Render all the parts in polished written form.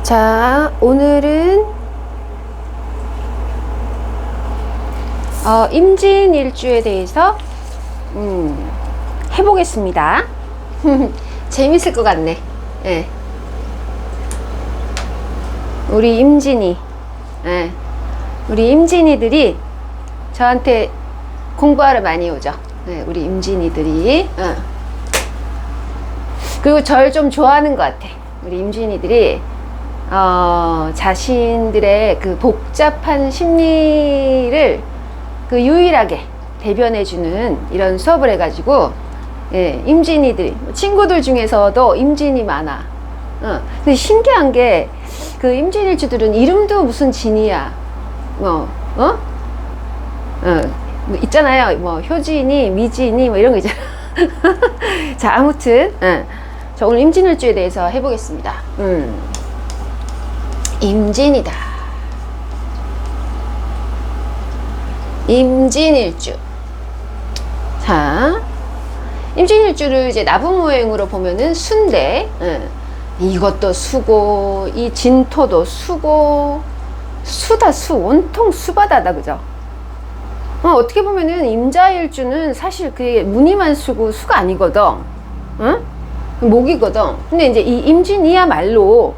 자, 오늘은 임진일주에 대해서 해보겠습니다. 재밌을 것 같네. 예. 우리 임진이, 예. 우리 임진이들이 저한테 공부하러 많이 오죠. 예, 우리 임진이들이. 그리고 절 좀 좋아하는 것 같아. 우리 임진이들이 자신들의 그 복잡한 심리를 그 유일하게 대변해주는 이런 수업을 해가지고, 예, 임진이들이, 친구들 중에서도 임진이 많아. 근데 신기한 게, 그 임진일주들은 이름도 무슨 진이야. 뭐 있잖아요. 뭐, 효진이, 미진이, 뭐 이런 거 있잖아. 자, 아무튼, 자, 오늘 임진일주에 대해서 해보겠습니다. 임진이다. 임진일주. 자, 임진일주를 이제 나부모행으로 보면은 수인데, 이것도 수고, 이 진토도 수고, 수다, 수, 온통 수바다다, 그죠? 어떻게 보면은 임자일주는 사실 그게 무늬만 수고 수가 아니거든. 응? 목이거든. 근데 이제 이 임진이야말로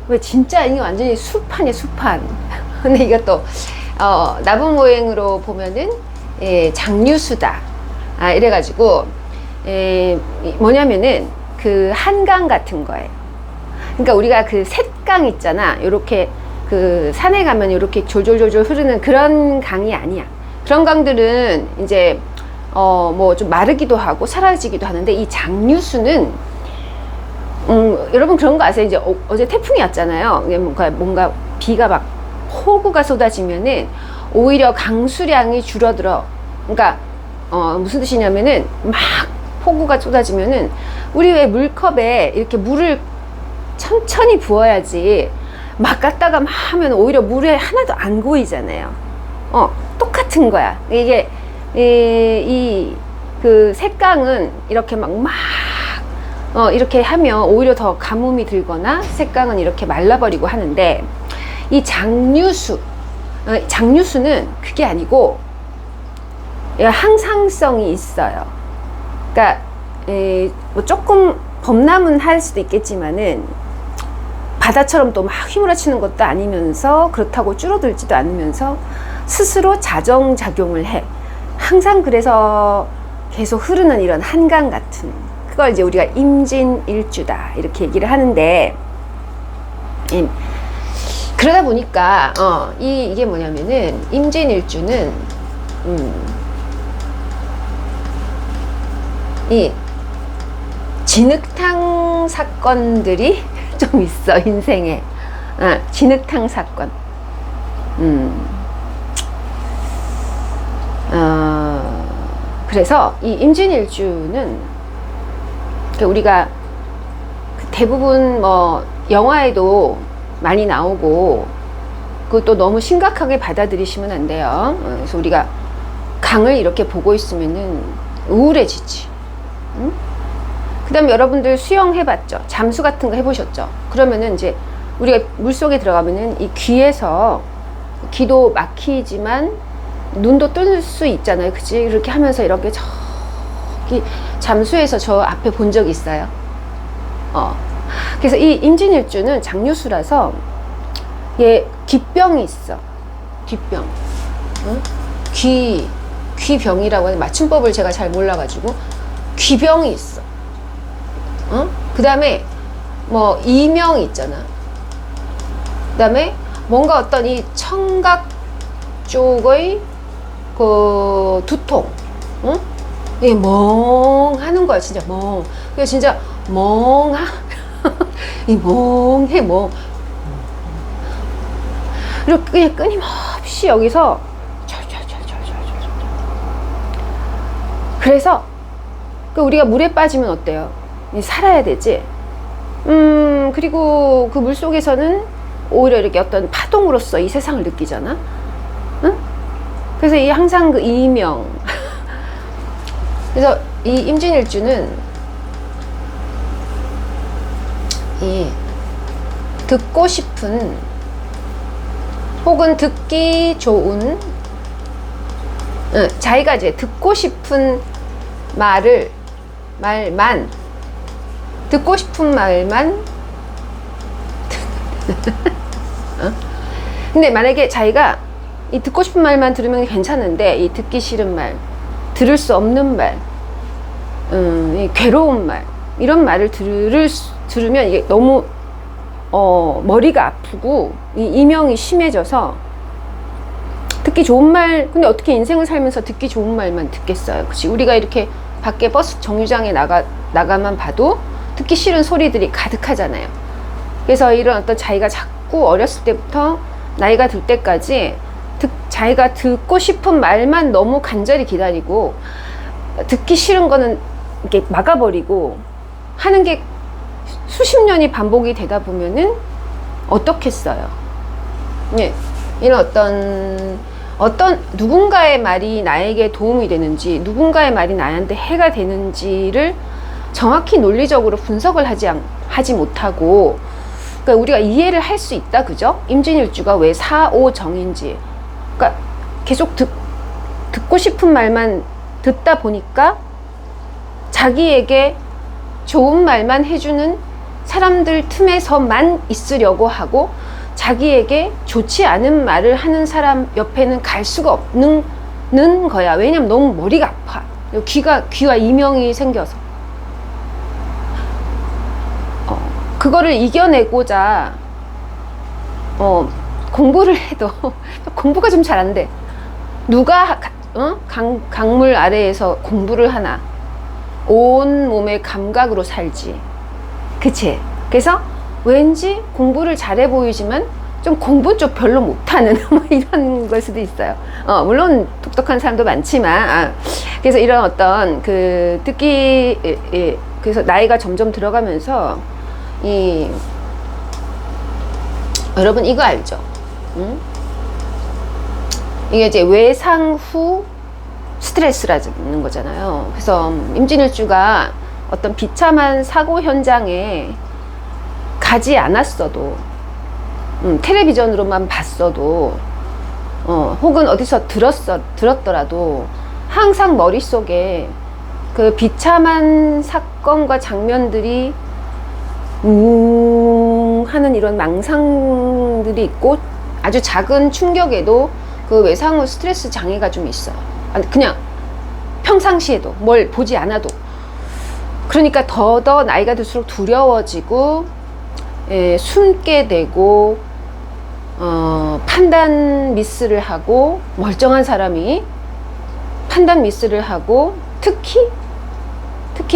왜 진짜 이게 완전히 수판이야, 수판. 근데 이것도 나부모행으로 보면은 장유수다. 이래가지고 뭐냐면은 그 한강 같은 거예요. 그러니까 우리가 그 샛강 있잖아. 요렇게 그 산에 가면 요렇게 졸졸졸졸 흐르는 그런 강이 아니야. 그런 강들은 이제 뭐 좀 마르기도 하고 사라지기도 하는데, 이 장유수는 여러분 그런 거 아세요? 이제 어제 태풍이 왔잖아요. 뭔가 비가 막 폭우가 쏟아지면은 오히려 강수량이 줄어들어. 그러니까 무슨 뜻이냐면은 막 폭우가 쏟아지면은 우리 왜 물컵에 이렇게 물을 천천히 부어야지 막 갖다가 막 하면 오히려 물에 하나도 안 고이잖아요. 똑같은 거야. 이게 그 색강은 이렇게 막 이렇게 하면 오히려 더 가뭄이 들거나 색강은 이렇게 말라버리고 하는데, 이 장유수는 그게 아니고 항상성이 있어요. 그러니까 뭐 조금 범람은 할 수도 있겠지만은 바다처럼 또 막 휘몰아치는 것도 아니면서 그렇다고 줄어들지도 않으면서 스스로 자정작용을 해. 항상 그래서 계속 흐르는 이런 한강 같은, 그걸 이제 우리가 임진일주다 이렇게 얘기를 하는데, 그러다 보니까 이게 뭐냐면은 임진일주는 이 진흙탕 사건들이 좀 있어, 인생에. 진흙탕 사건. 그래서 이 임진일주는 우리가 대부분 뭐 영화에도 많이 나오고, 그것도 너무 심각하게 받아들이시면 안 돼요. 그래서 우리가 강을 이렇게 보고 있으면은 우울해지지. 그 다음에 여러분들 수영 해봤죠? 잠수 같은 거 해보셨죠? 그러면은 이제 우리가 물속에 들어가면은 이 귀에서, 귀도 막히지만 눈도 뜰 수 있잖아요. 그치? 이렇게 하면서 이렇게 저기 잠수해서 저 앞에 본 적이 있어요. 그래서 이 임진일주는 장유수라서 얘 귀병이 있어. 귀병. 귀병이라고 하는 맞춤법을 제가 잘 몰라가지고 귀병이 있어. 그 다음에 뭐 이명 있잖아. 그 다음에 뭔가 어떤 이 청각 쪽의 그 두통, 이게 멍하는 거야, 진짜 멍. 그게 진짜 이 멍해, 멍. 그리고 그냥 끊임없이 여기서 그래서 우리가 물에 빠지면 어때요? 살아야 되지. 그리고 그 물 속에서는 오히려 이렇게 어떤 파동으로서 이 세상을 느끼잖아. 응? 그래서 이 항상 그 이명. 그래서 이 임진일주는 이 듣고 싶은 혹은 듣기 좋은 자기가 이제 듣고 싶은 말만 듣고 싶은 말만 근데 만약에 자기가 이 듣고 싶은 말만 들으면 괜찮은데 이 듣기 싫은 말, 들을 수 없는 말, 이 괴로운 말 이런 말을 들으면 이게 너무 머리가 아프고 이 이명이 심해져서 듣기 좋은 말, 근데 어떻게 인생을 살면서 듣기 좋은 말만 듣겠어요. 그치? 우리가 이렇게 밖에 버스 정류장에 나가만 봐도 듣기 싫은 소리들이 가득하잖아요. 그래서 이런 어떤 자기가 자꾸 어렸을 때부터 나이가 들 때까지 자기가 듣고 싶은 말만 너무 간절히 기다리고 듣기 싫은 거는 이렇게 막아버리고 하는 게 수십 년이 반복이 되다 보면은 어떻겠어요? 예, 이런 어떤 누군가의 말이 나에게 도움이 되는지, 누군가의 말이 나한테 해가 되는지를 정확히 논리적으로 분석을 하지 못하고, 그러니까 우리가 이해를 할 수 있다, 그죠? 임진일주가 왜 4,5정인지. 그러니까 계속 듣고 싶은 말만 듣다 보니까 자기에게 좋은 말만 해주는 사람들 틈에서만 있으려고 하고, 자기에게 좋지 않은 말을 하는 사람 옆에는 갈 수가 없는 거야. 왜냐면 너무 머리가 아파. 귀가 이명이 생겨서. 그거를 이겨내고자 공부를 해도 공부가 좀 잘 안 돼. 누가 강물 아래에서 공부를 하나. 온 몸의 감각으로 살지. 그치? 그래서 왠지 공부를 잘해 보이지만 좀 공부 쪽 별로 못하는 뭐 이런 걸 수도 있어요. 물론 똑똑한 사람도 많지만 그래서 이런 어떤 그 듣기 그래서 나이가 점점 들어가면서 여러분 이거 알죠? 이게 이제 외상 후 스트레스라는 거잖아요. 그래서 임진일주가 어떤 비참한 사고 현장에 가지 않았어도 텔레비전으로만 봤어도 혹은 어디서 들었더라도 항상 머릿속에 그 비참한 사건과 장면들이 하는 이런 망상들이 있고, 아주 작은 충격에도 그 외상 후 스트레스 장애가 좀 있어요. 그냥 평상시에도 뭘 보지 않아도. 그러니까 더 나이가 들수록 두려워지고 숨게 되고 판단 미스를 하고, 멀쩡한 사람이 판단 미스를 하고, 특히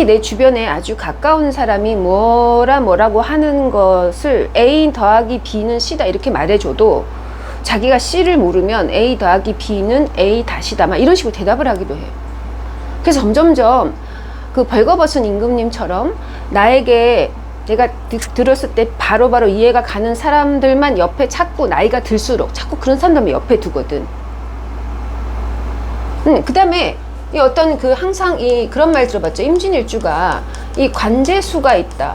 내 주변에 아주 가까운 사람이 뭐라고 하는 것을 A 더하기 B는 C다 이렇게 말해줘도 자기가 C를 모르면 A 더하기 B는 A 다시다 막 이런 식으로 대답을 하기도 해요. 그래서 점점점 그 벌거벗은 임금님처럼 나에게 내가 들었을 때 바로바로 이해가 가는 사람들만 옆에 자꾸 나이가 들수록 자꾸 그런 사람들만 옆에 두거든. 그 다음에 이 어떤 그 항상 그런 말 들어봤죠. 임진일주가 이 관제수가 있다.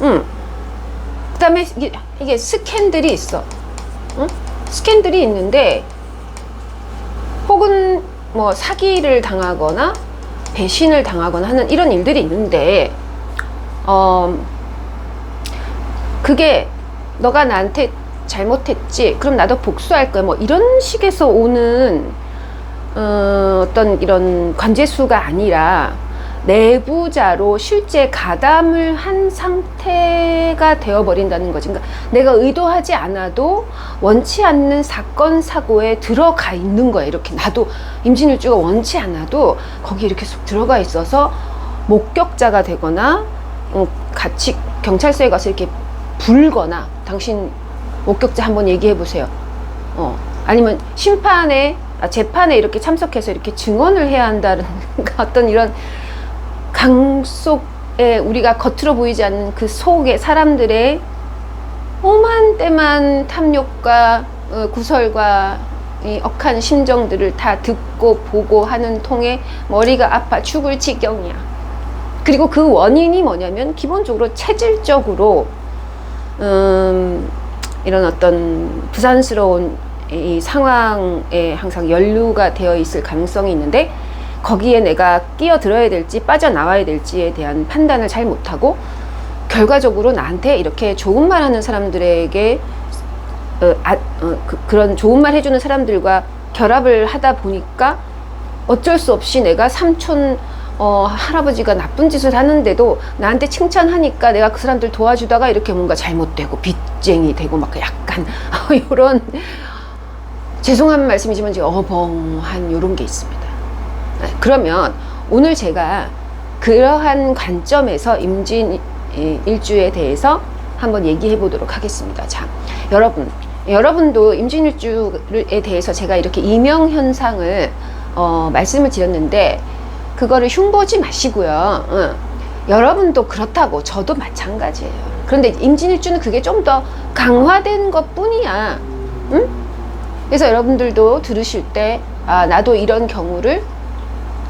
그 다음에 이게 스캔들이 있어. 스캔들이 있는데 혹은 뭐 사기를 당하거나 배신을 당하거나 하는 이런 일들이 있는데 그게 너가 나한테 잘못했지 그럼 나도 복수할 거야 뭐 이런 식에서 오는 어떤 이런 관제수가 아니라 내부자로 실제 가담을 한 상태가 되어버린다는 거지. 그러니까 내가 의도하지 않아도 원치 않는 사건 사고에 들어가 있는 거야. 이렇게 나도 임진일주가 원치 않아도 거기에 이렇게 쏙 들어가 있어서 목격자가 되거나 같이 경찰서에 가서 이렇게 불거나, 당신 목격자 한번 얘기해 보세요. 아니면 재판에 이렇게 참석해서 이렇게 증언을 해야 한다는 어떤 이런 강 속에 우리가 겉으로 보이지 않는 그 속에 사람들의 오만 때만 탐욕과 구설과 이 억한 심정들을 다 듣고 보고 하는 통에 머리가 아파 죽을 지경이야. 그리고 그 원인이 뭐냐면 기본적으로 체질적으로 이런 어떤 부산스러운 이 상황에 항상 연루가 되어 있을 가능성이 있는데, 거기에 내가 끼어들어야 될지 빠져나와야 될지에 대한 판단을 잘 못하고, 결과적으로 나한테 이렇게 좋은 말 하는 사람들에게 그런 좋은 말 해주는 사람들과 결합을 하다 보니까 어쩔 수 없이 내가 삼촌 할아버지가 나쁜 짓을 하는데도 나한테 칭찬하니까 내가 그 사람들 도와주다가 이렇게 뭔가 잘못되고 빚쟁이 되고 막 약간 이런, 죄송한 말씀이지만 이제 어벙한 이런 게 있습니다. 그러면 오늘 제가 그러한 관점에서 임진일주에 대해서 한번 얘기해 보도록 하겠습니다. 자, 여러분도 임진일주에 대해서 제가 이렇게 이명현상을 말씀을 드렸는데, 그거를 흉보지 마시고요. 여러분도 그렇다고, 저도 마찬가지예요. 그런데 임진일주는 그게 좀 더 강화된 것 뿐이야. 응? 그래서 여러분들도 들으실 때, 아, 나도 이런 경우를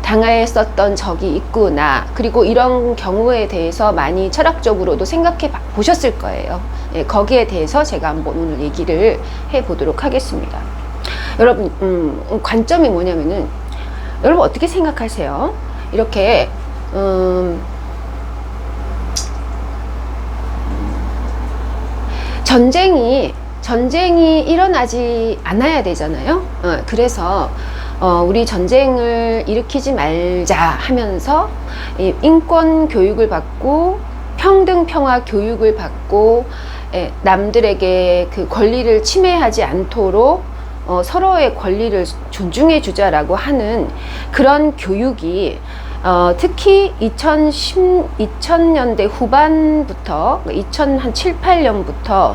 당했었던 적이 있구나. 그리고 이런 경우에 대해서 많이 철학적으로도 생각해 보셨을 거예요. 예, 거기에 대해서 제가 한번 오늘 얘기를 해 보도록 하겠습니다. 여러분, 관점이 뭐냐면은, 여러분 어떻게 생각하세요? 이렇게 전쟁이 일어나지 않아야 되잖아요. 그래서 우리 전쟁을 일으키지 말자 하면서 인권 교육을 받고 평등 평화 교육을 받고, 남들에게 그 권리를 침해하지 않도록 서로의 권리를 존중해 주자라고 하는 그런 교육이 특히 2000년대 후반부터 2007, 8년부터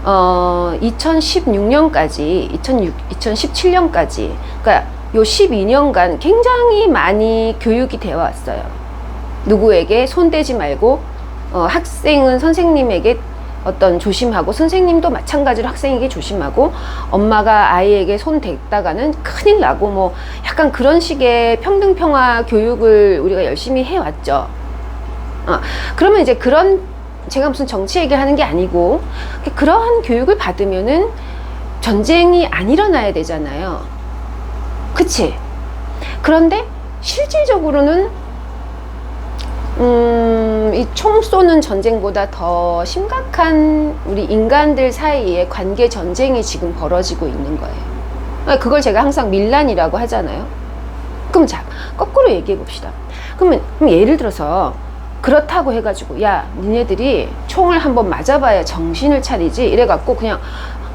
2016년까지 2017년까지, 그러니까 요 12년간 굉장히 많이 교육이 되어 왔어요. 누구에게 손대지 말고, 학생은 선생님에게 어떤 조심하고, 선생님도 마찬가지로 학생에게 조심하고, 엄마가 아이에게 손 댔다가는 큰일 나고, 뭐 약간 그런 식의 평등평화 교육을 우리가 열심히 해왔죠. 그러면 이제 제가 무슨 정치 얘기를 하는 게 아니고, 그러한 교육을 받으면은 전쟁이 안 일어나야 되잖아요. 그치? 그런데 실질적으로는 이 총 쏘는 전쟁보다 더 심각한 우리 인간들 사이에 관계 전쟁이 지금 벌어지고 있는 거예요. 그걸 제가 항상 밀란이라고 하잖아요. 그럼 자, 거꾸로 얘기해 봅시다. 그러면 예를 들어서 그렇다고 해가지고, 야, 니네들이 총을 한번 맞아봐야 정신을 차리지, 이래갖고 그냥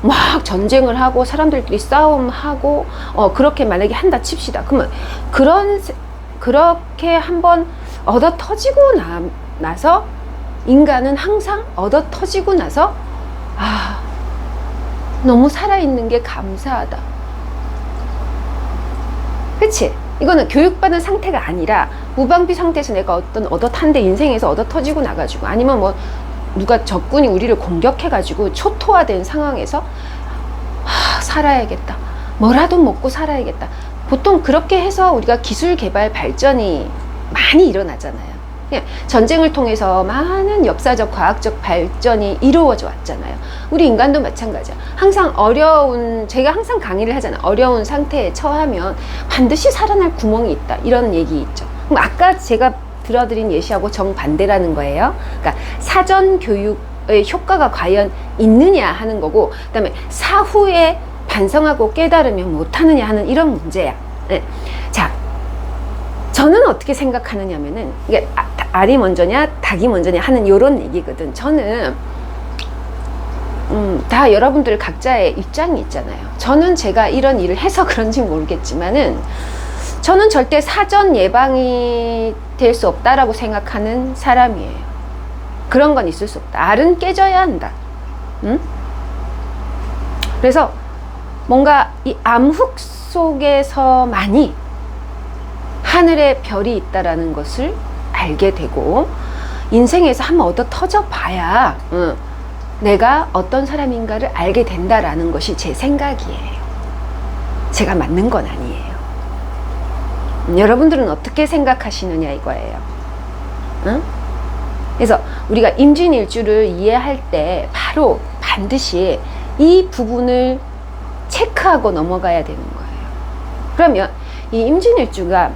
막 전쟁을 하고 사람들끼리 싸움하고 그렇게 만약에 한다 칩시다. 그러면 그렇게 한번 얻어 터지고 나서 인간은 항상 얻어 터지고 나서, 아, 너무 살아있는 게 감사하다. 그치? 이거는 교육받은 상태가 아니라 무방비 상태에서 내가 어떤 얻어 탄데, 인생에서 얻어 터지고 나가지고, 아니면 뭐 누가 적군이 우리를 공격해가지고 초토화된 상황에서 살아야겠다, 뭐라도 먹고 살아야겠다. 보통 그렇게 해서 우리가 기술 개발 발전이 많이 일어나잖아요. 전쟁을 통해서 많은 역사적 과학적 발전이 이루어져 왔잖아요. 우리 인간도 마찬가지야. 항상 제가 항상 강의를 하잖아요. 어려운 상태에 처하면 반드시 살아날 구멍이 있다, 이런 얘기 있죠. 그럼 아까 제가 들어드린 예시하고 정반대라는 거예요. 그러니까 사전 교육의 효과가 과연 있느냐 하는 거고, 그 다음에 사후에 반성하고 깨달으면 못하느냐 하는 이런 문제야. 네. 자, 저는 어떻게 생각하느냐면은, 이게 알이 먼저냐 닭이 먼저냐 하는 이런 얘기거든. 저는 다 여러분들 각자의 입장이 있잖아요. 저는 제가 이런 일을 해서 그런지 모르겠지만은, 저는 절대 사전 예방이 될 수 없다라고 생각하는 사람이에요. 그런 건 있을 수 없다. 알은 깨져야 한다. 그래서 뭔가 이 암흑 속에서만이 하늘에 별이 있다라는 것을 알게 되고, 인생에서 한번 얻어 터져 봐야 내가 어떤 사람인가를 알게 된다라는 것이 제 생각이에요. 제가 맞는 건 아니에요. 여러분들은 어떻게 생각하시느냐 이거예요. 응? 그래서 우리가 임진일주를 이해할 때 바로 반드시 이 부분을 체크하고 넘어가야 되는 거예요. 그러면 이 임진일주가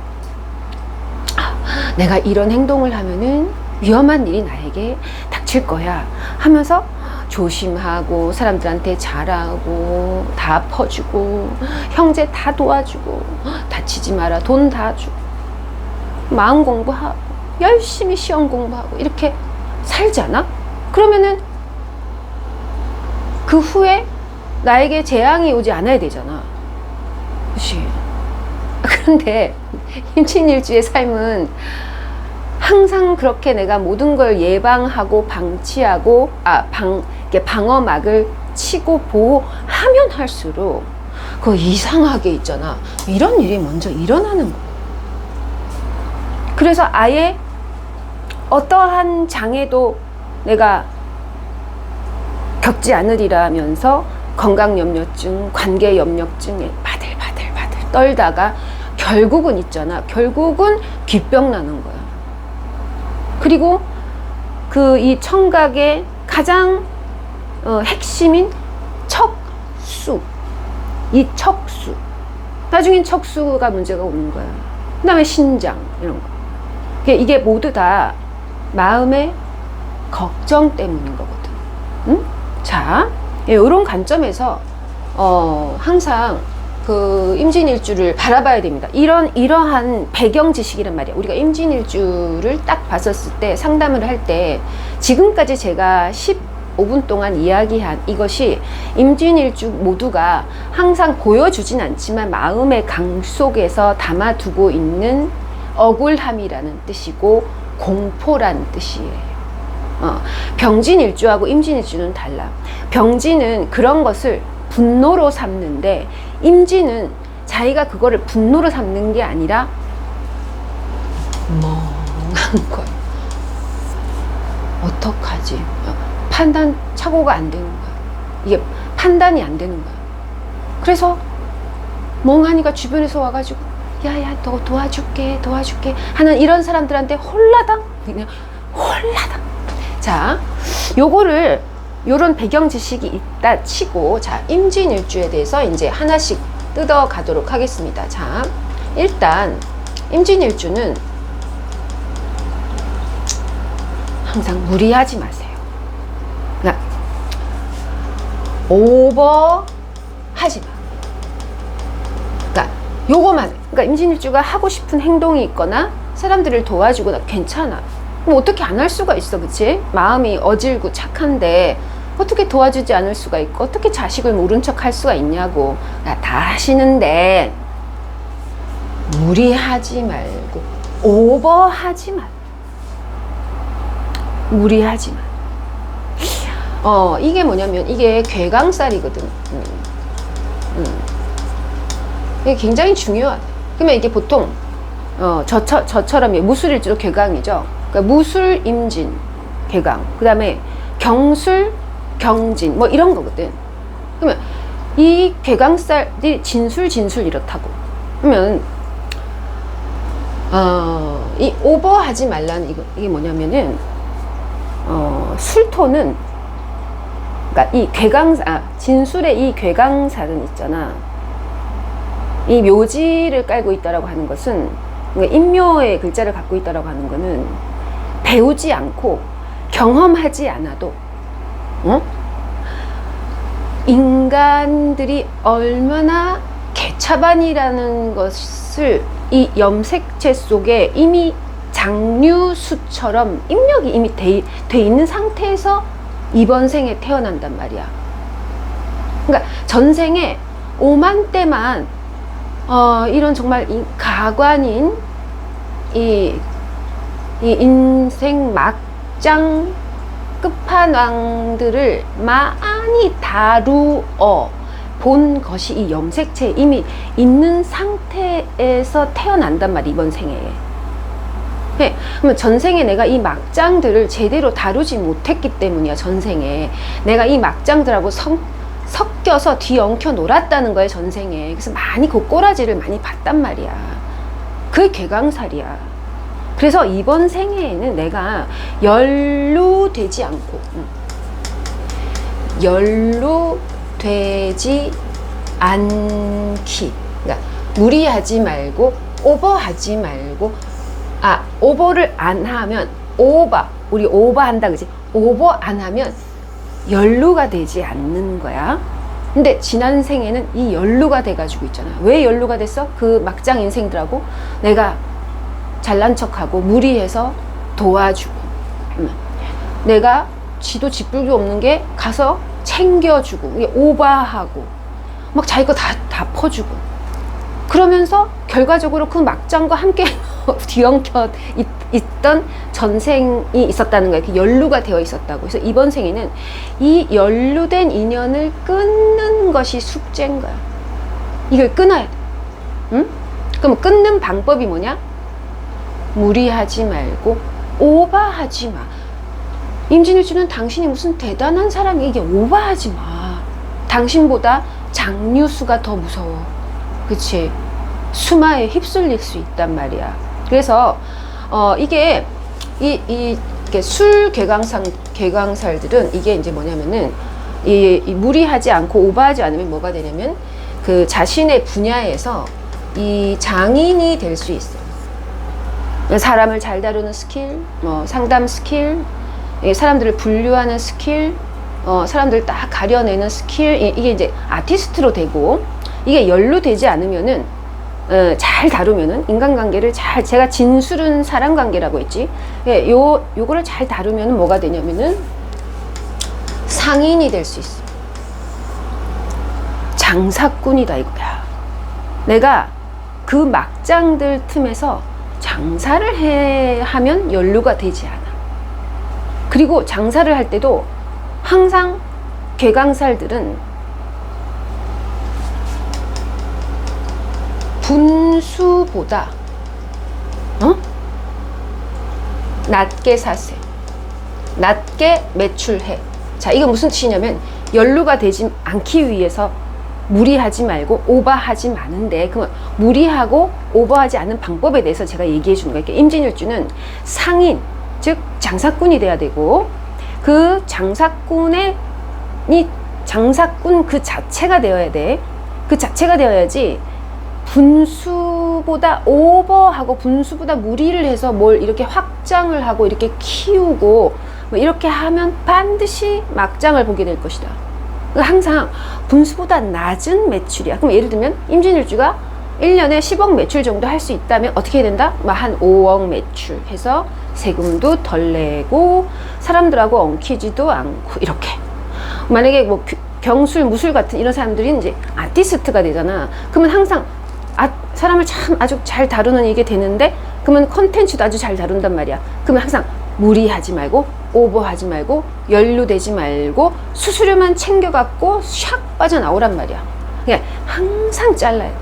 내가 이런 행동을 하면은 위험한 일이 나에게 닥칠 거야 하면서 조심하고 사람들한테 잘하고 다 퍼주고 형제 다 도와주고 다치지 마라 돈 다 주고 마음 공부하고 열심히 시험 공부하고 이렇게 살잖아? 그러면은 그 후에 나에게 재앙이 오지 않아야 되잖아. 그치? 그런데 임진일주의 삶은 항상 그렇게 내가 모든 걸 예방하고 방치하고 방어막을 치고 보호하면 할수록 그 이상하게 있잖아. 이런 일이 먼저 일어나는 거야. 그래서 아예 어떠한 장애도 내가 겪지 않으리라면서 건강염려증, 관계염려증에 바들바들 떨다가 결국은 있잖아. 결국은 귀병 나는 거야. 그리고 그 이 청각의 가장 핵심인 척수, 이 척수, 나중엔 척수가 문제가 오는 거야. 그 다음에 신장 이런 거. 이게 모두 다 마음의 걱정 때문인 거거든. 응? 자, 이런 관점에서 항상 그 임진일주를 바라봐야 됩니다. 이러한 배경 지식이란 말이야. 우리가 임진일주를 딱 봤었을 때 상담을 할 때 지금까지 제가 15분 동안 이야기한 이것이 임진일주 모두가 항상 보여주진 않지만 마음의 강 속에서 담아두고 있는 억울함이라는 뜻이고 공포라는 뜻이에요. 병진일주하고 임진일주는 달라. 병진은 그런 것을 분노로 삼는데 임진은 자기가 그거를 분노로 삼는 게 아니라 멍한 거야. 어떡하지? 판단 착오가 안 되는 거야. 이게 판단이 안 되는 거야. 그래서 멍하니까 주변에서 와가지고 야야 너 도와줄게 하는 이런 사람들한테 홀라당 그냥 홀라당. 자, 요런 배경 지식이 있다 치고, 자, 임진일주에 대해서 이제 하나씩 뜯어 가도록 하겠습니다. 자, 일단, 임진일주는 항상 무리하지 마세요. 그러니까, 오버하지 마. 그러니까, 그러니까 임진일주가 하고 싶은 행동이 있거나, 사람들을 도와주거나 괜찮아. 그럼 어떻게 안 할 수가 있어, 그치? 마음이 어질고 착한데 어떻게 도와주지 않을 수가 있고 어떻게 자식을 모른 척 할 수가 있냐고. 다 하시는데 무리하지 말고 오버하지 마. 무리하지 마. 이게 뭐냐면 이게 괴강살이거든. 이게 굉장히 중요하다. 그러면 이게 보통 저처럼 무술일주로 괴강이죠. 그러니까 무술, 임진, 괴강. 그 다음에 경술, 경진, 뭐 이런 거거든. 그러면 이 괴강살이 진술 이렇다고. 그러면 이 오버하지 말라는 이게 뭐냐면은 술토는 그러니까 이 진술의 이 괴강살은 있잖아. 이 묘지를 깔고 있다라고 하는 것은 그러니까 인묘의 글자를 갖고 있다라고 하는 거는 배우지 않고 경험하지 않아도 인간들이 얼마나 개차반이라는 것을 이 염색체 속에 이미 장류수처럼 입력이 이미 돼 있는 상태에서 이번 생에 태어난단 말이야. 그러니까 전생에 5만 대만 이런 정말 가관인 이 인생 막장 끝판왕들을 많이 다루어 본 것이 이 염색체에 이미 있는 상태에서 태어난단 말이야, 이번 생에. 네, 그러면 전생에 내가 이 막장들을 제대로 다루지 못했기 때문이야. 전생에 내가 이 막장들하고 섞여서 뒤엉켜 놀았다는 거예요, 전생에. 그래서 많이 그 꼬라지를 많이 봤단 말이야. 그게 괴강살이야. 그래서 이번 생애에는 내가 연루되지 않고, 연루되지 않기. 그러니까 무리하지 말고, 오버하지 말고, 오버를 안 하면, 우리 오버한다, 그지? 오버 안 하면 연루가 되지 않는 거야. 근데 지난 생에는 이 연루가 돼가지고 있잖아. 왜 연루가 됐어? 그 막장 인생들하고 내가 잘난 척하고 무리해서 도와주고, 내가 지도 지뿔도 없는 게 가서 챙겨주고, 오바하고 막 자기 거 다 퍼주고, 그러면서 결과적으로 그 막장과 함께 뒤엉켜 있던 전생이 있었다는 거예요. 연루가 되어 있었다고. 그래서 이번 생에는 이 연루된 인연을 끊는 것이 숙제인 거야. 이걸 끊어야 돼. 응? 그럼 끊는 방법이 뭐냐? 무리하지 말고 오바하지 마. 임진일주는 당신이 무슨 대단한 사람이, 이게 오바하지 마. 당신보다 장류수가 더 무서워. 그치? 수마에 휩쓸릴 수 있단 말이야. 그래서 이게 이게 술 개강살들은 이게 이제 뭐냐면은 이 무리하지 않고 오버하지 않으면 뭐가 되냐면 그 자신의 분야에서 이 장인이 될 수 있어. 사람을 잘 다루는 스킬, 상담 스킬, 사람들을 분류하는 스킬, 사람들을 딱 가려내는 스킬, 이게 이제 아티스트로 되고, 이게 연루되지 않으면은 잘 다루면은 인간관계를 제가 진술은 사람관계라고 했지. 요거를 잘 다루면은 뭐가 되냐면은 상인이 될 수 있어. 장사꾼이다 이거야. 내가 그 막장들 틈에서 장사를 하면 연루가 되지 않아. 그리고 장사를 할 때도 항상 개강살들은 분수보다 낮게 사세, 낮게 매출해. 자, 이거 무슨 뜻이냐면 연루가 되지 않기 위해서 무리하지 말고 오버하지 마는데, 그러면 무리하고 오버하지 않는 방법에 대해서 제가 얘기해 주는 거예요. 그러니까 임진일주는 상인, 즉 장사꾼이 돼야 되고, 그 장사꾼 그 자체가 되어야 돼. 그 자체가 되어야지 분수보다 오버하고 분수보다 무리를 해서 뭘 이렇게 확장을 하고 이렇게 키우고 뭐 이렇게 하면 반드시 막장을 보게 될 것이다. 항상 분수보다 낮은 매출이야. 그럼 예를 들면 임진일주가 1년에 10억 매출 정도 할 수 있다면 어떻게 해야 된다? 한 5억 매출 해서 세금도 덜 내고 사람들하고 엉키지도 않고, 이렇게. 만약에 뭐 경술, 무술 같은 이런 사람들이 이제 아티스트가 되잖아. 그러면 항상 사람을 참 아주 잘 다루는 이게 되는데, 그러면 컨텐츠도 아주 잘 다룬단 말이야. 그러면 항상 무리하지 말고 오버하지 말고 연루되지 말고 수수료만 챙겨갖고 샥 빠져나오란 말이야. 그러니까 항상 잘라요.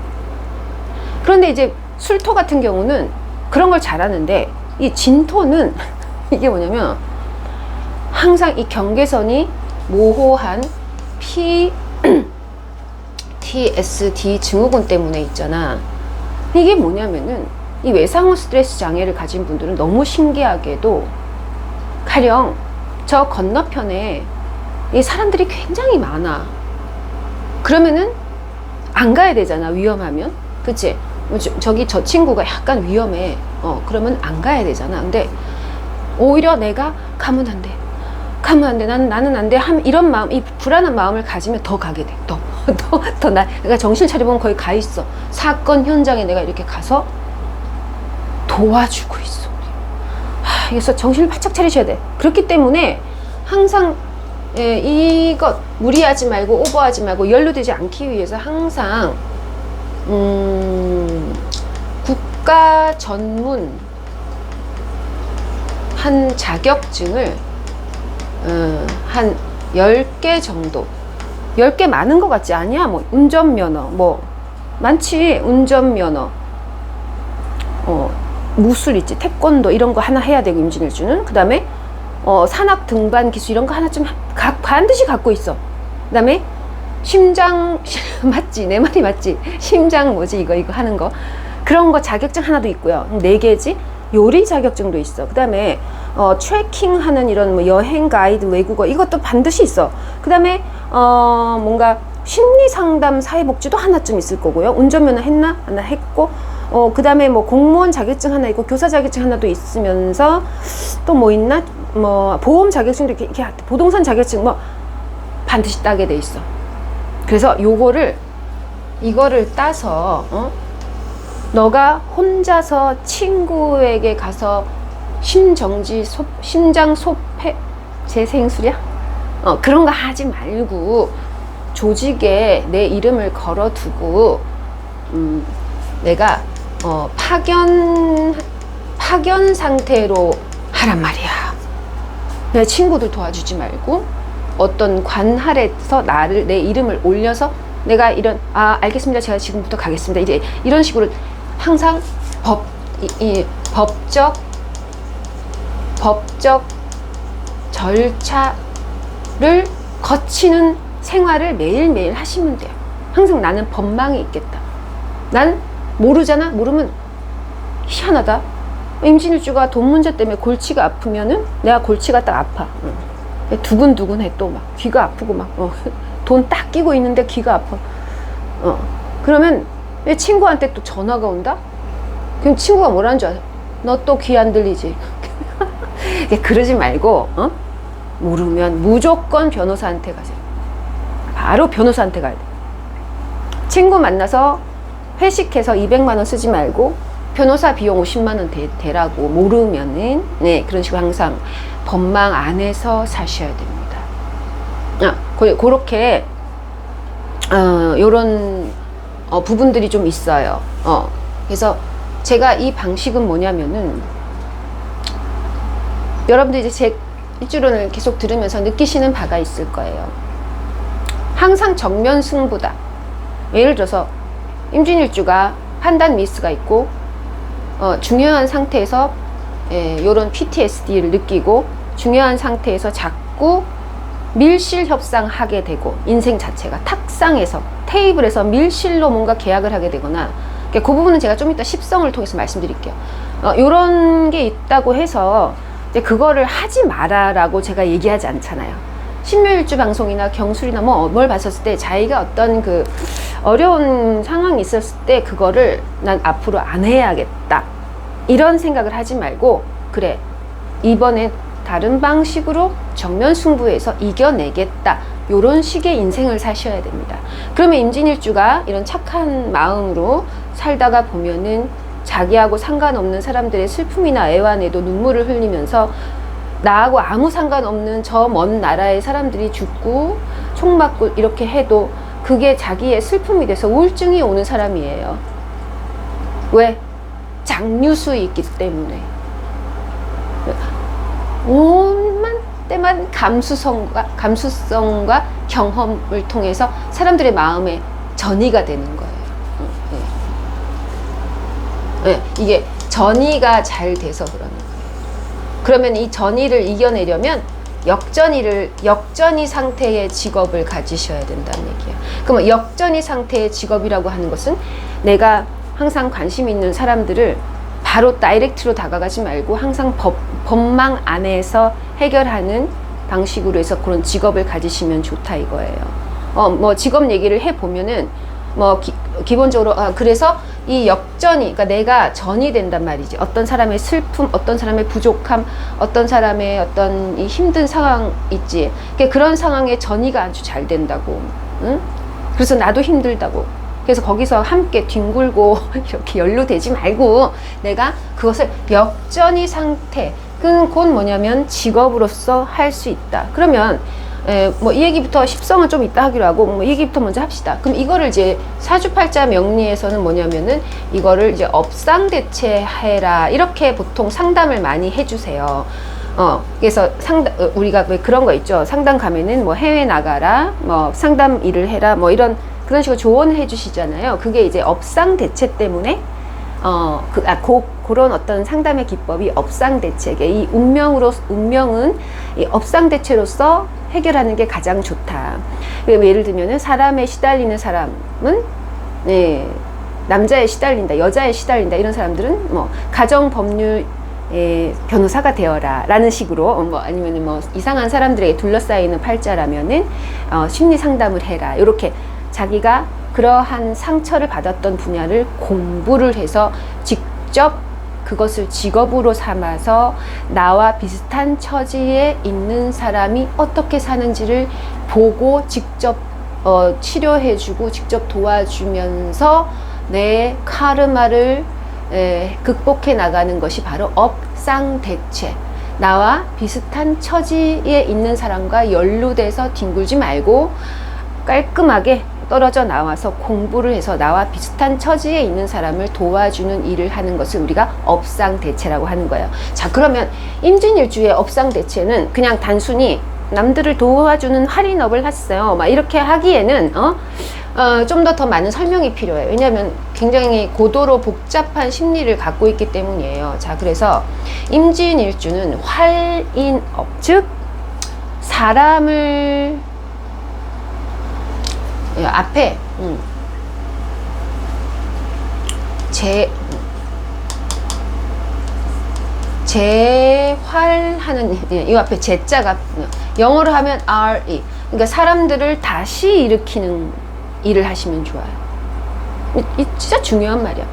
그런데 이제 술토 같은 경우는 그런 걸 잘하는데, 이 진토는 이게 뭐냐면 항상 이 경계선이 모호한 PTSD 증후군 때문에 있잖아. 이게 뭐냐면은 이 외상후 스트레스 장애를 가진 분들은 너무 신기하게도 가령 저 건너편에 이 사람들이 굉장히 많아. 그러면은 안 가야 되잖아, 위험하면. 그치? 저 친구가 약간 위험해. 그러면 안 가야 되잖아. 근데 오히려 내가 가면 안 돼. 나는 안 돼. 이런 마음, 이 불안한 마음을 가지면 더 가게 돼. 그러니까 정신 차려보면 거의 가 있어. 사건 현장에 내가 이렇게 가서 도와주고 있어. 그래서 정신을 바짝 차리셔야 돼. 그렇기 때문에 항상 이것 무리하지 말고 오버하지 말고 연루되지 않기 위해서 항상 국가 전문 한 자격증을 한 10개 정도, 10개 많은 것 같지 않냐? 뭐 운전면허 뭐 많지. 운전면허, 무술 있지, 태권도 이런 거 하나 해야 되고, 임진일주는. 그 다음에 산악 등반 기술 이런 거 하나 좀 반드시 갖고 있어. 그 다음에 심장 맞지? 내 말이 맞지? 심장 뭐지? 이거 하는 거, 그런 거 자격증 하나도 있고요. 4개지. 요리 자격증도 있어. 그 다음에 트래킹하는 이런 뭐 여행 가이드 외국어 이것도 반드시 있어. 그 다음에 뭔가 심리 상담 사회복지도 하나쯤 있을 거고요. 운전면허 했나? 하나 했고, 그 다음에 뭐 공무원 자격증 하나 있고 교사 자격증 하나도 있으면서 또 뭐 있나? 뭐 보험 자격증도 이렇게 부동산 자격증 뭐 반드시 따게 돼 있어. 그래서 이거를 따서 너가 혼자서 친구에게 가서 심장 소패 재생술이야? 그런 거 하지 말고 조직에 내 이름을 걸어두고 내가 파견 상태로 하란 말이야. 내 친구들 도와주지 말고 어떤 관할에서 내 이름을 올려서 내가 알겠습니다. 제가 지금부터 가겠습니다. 이런 식으로 항상 법적 절차를 거치는 생활을 매일매일 하시면 돼요. 항상 나는 법망이 있겠다. 난 모르잖아? 모르면 희한하다. 임진일주가 돈 문제 때문에 골치가 아프면은 내가 골치가 딱 아파. 두근두근해. 또 막 귀가 아프고 막 돈 딱 끼고 있는데 귀가 아파. 그러면 내 친구한테 또 전화가 온다? 그럼 친구가 뭐라는 줄 알아? 너 또 귀 안 들리지? 그러지 말고 모르면 무조건 변호사한테 가세요. 바로 변호사한테 가야 돼. 친구 만나서 회식해서 200만 원 쓰지 말고 변호사 비용 50만 원 대라고 모르면은 그런 식으로 항상 법망 안에서 사셔야 됩니다. 그렇게 요런 부분들이 좀 있어요. 그래서 제가 이 방식은 뭐냐면은 여러분들 이제 제 일주론을 계속 들으면서 느끼시는 바가 있을 거예요. 항상 정면 승부다. 예를 들어서 임진일주가 판단 미스가 있고 중요한 상태에서 요런 PTSD를 느끼고 중요한 상태에서 자꾸 밀실 협상하게 되고 인생 자체가 탁상에서 테이블에서 밀실로 뭔가 계약을 하게 되거나 그 부분은 제가 좀 이따 십성을 통해서 말씀드릴게요. 요런 게 있다고 해서 이제 그거를 하지 마라라고 제가 얘기하지 않잖아요. 신묘일주 방송이나 경술이나 뭘 봤었을 때 자기가 어떤 그 어려운 상황이 있었을 때 그거를 난 앞으로 안 해야겠다 이런 생각을 하지 말고 그래 이번엔 다른 방식으로 정면 승부해서 이겨내겠다 요런 식의 인생을 사셔야 됩니다. 그러면 임진일주가 이런 착한 마음으로 살다가 보면은 자기하고 상관없는 사람들의 슬픔이나 애환에도 눈물을 흘리면서 나하고 아무 상관없는 저 먼 나라의 사람들이 죽고 총 맞고 이렇게 해도 그게 자기의 슬픔이 돼서 우울증이 오는 사람이에요. 왜? 장유수이 있기 때문에. 온만 때만 감수성과 경험을 통해서 사람들의 마음에 전이가 되는 거예요. 이게 전이가 잘 돼서 그러는 거예요. 그러면 이 전이를 이겨내려면 역전이 상태의 직업을 가지셔야 된다는 얘기예요. 그러면 역전이 상태의 직업이라고 하는 것은 내가 항상 관심 있는 사람들을 바로 다이렉트로 다가가지 말고 항상 법망 안에서 해결하는 방식으로 해서 그런 직업을 가지시면 좋다 이거예요. 뭐 직업 얘기를 해보면은 기본적으로 그래서 이 역전이 그러니까 내가 전이 된단 말이지. 어떤 사람의 슬픔, 어떤 사람의 부족함, 어떤 사람의 어떤 이 힘든 상황 있지. 그런 상황에 전이가 아주 잘 된다고. 응? 그래서 나도 힘들다고. 그래서 거기서 함께 뒹굴고 이렇게 연루되지 말고 내가 그것을 역전이 상태. 그건 뭐냐면 직업으로서 할 수 있다. 그러면 이 얘기부터 십성은 좀 이따 하기로 하고 이 얘기부터 먼저 합시다. 그럼 이거를 이제 사주팔자 명리에서는 뭐냐면은 이거를 이제 업상대체해라 이렇게 보통 상담을 많이 해주세요. 그래서 우리가 왜 그런 거 있죠. 상담 가면은 해외 나가라, 상담 일을 해라, 그런 식으로 조언을 해주시잖아요. 그게 이제 업상대체 때문에 그런 어떤 상담의 기법이 업상대체게 이 운명은 이 업상대체로서 해결하는 게 가장 좋다. 예를 들면은 사람에 시달리는 사람은 남자에 시달린다, 여자에 시달린다 이런 사람들은 가정법률 변호사가 되어라 라는 식으로 뭐 아니면 뭐 이상한 사람들에게 둘러싸이는 팔자라면은 심리 상담을 해라, 이렇게 자기가 그러한 상처를 받았던 분야를 공부를 해서 직접 그것을 직업으로 삼아서 나와 비슷한 처지에 있는 사람이 어떻게 사는지를 보고 직접 치료해주고 직접 도와주면서 내 카르마를 극복해 나가는 것이 바로 업상대체. 나와 비슷한 처지에 있는 사람과 연루돼서 뒹굴지 말고 깔끔하게 떨어져 나와서 공부를 해서 나와 비슷한 처지에 있는 사람을 도와주는 일을 하는 것을 우리가 업상대체라고 하는 거예요. 자, 그러면 임진일주의 업상대체는 그냥 단순히 남들을 도와주는 할인업을 했어요, 막 이렇게 하기에는 좀 더 많은 설명이 필요해요. 왜냐하면 굉장히 고도로 복잡한 심리를 갖고 있기 때문이에요. 자, 그래서 임진일주는 활인업, 즉 사람을 앞에 재활하는, 이 앞에 제자가 영어로 하면 RE, 그러니까 사람들을 다시 일으키는 일을 하시면 좋아요. 이 진짜 중요한 말이야.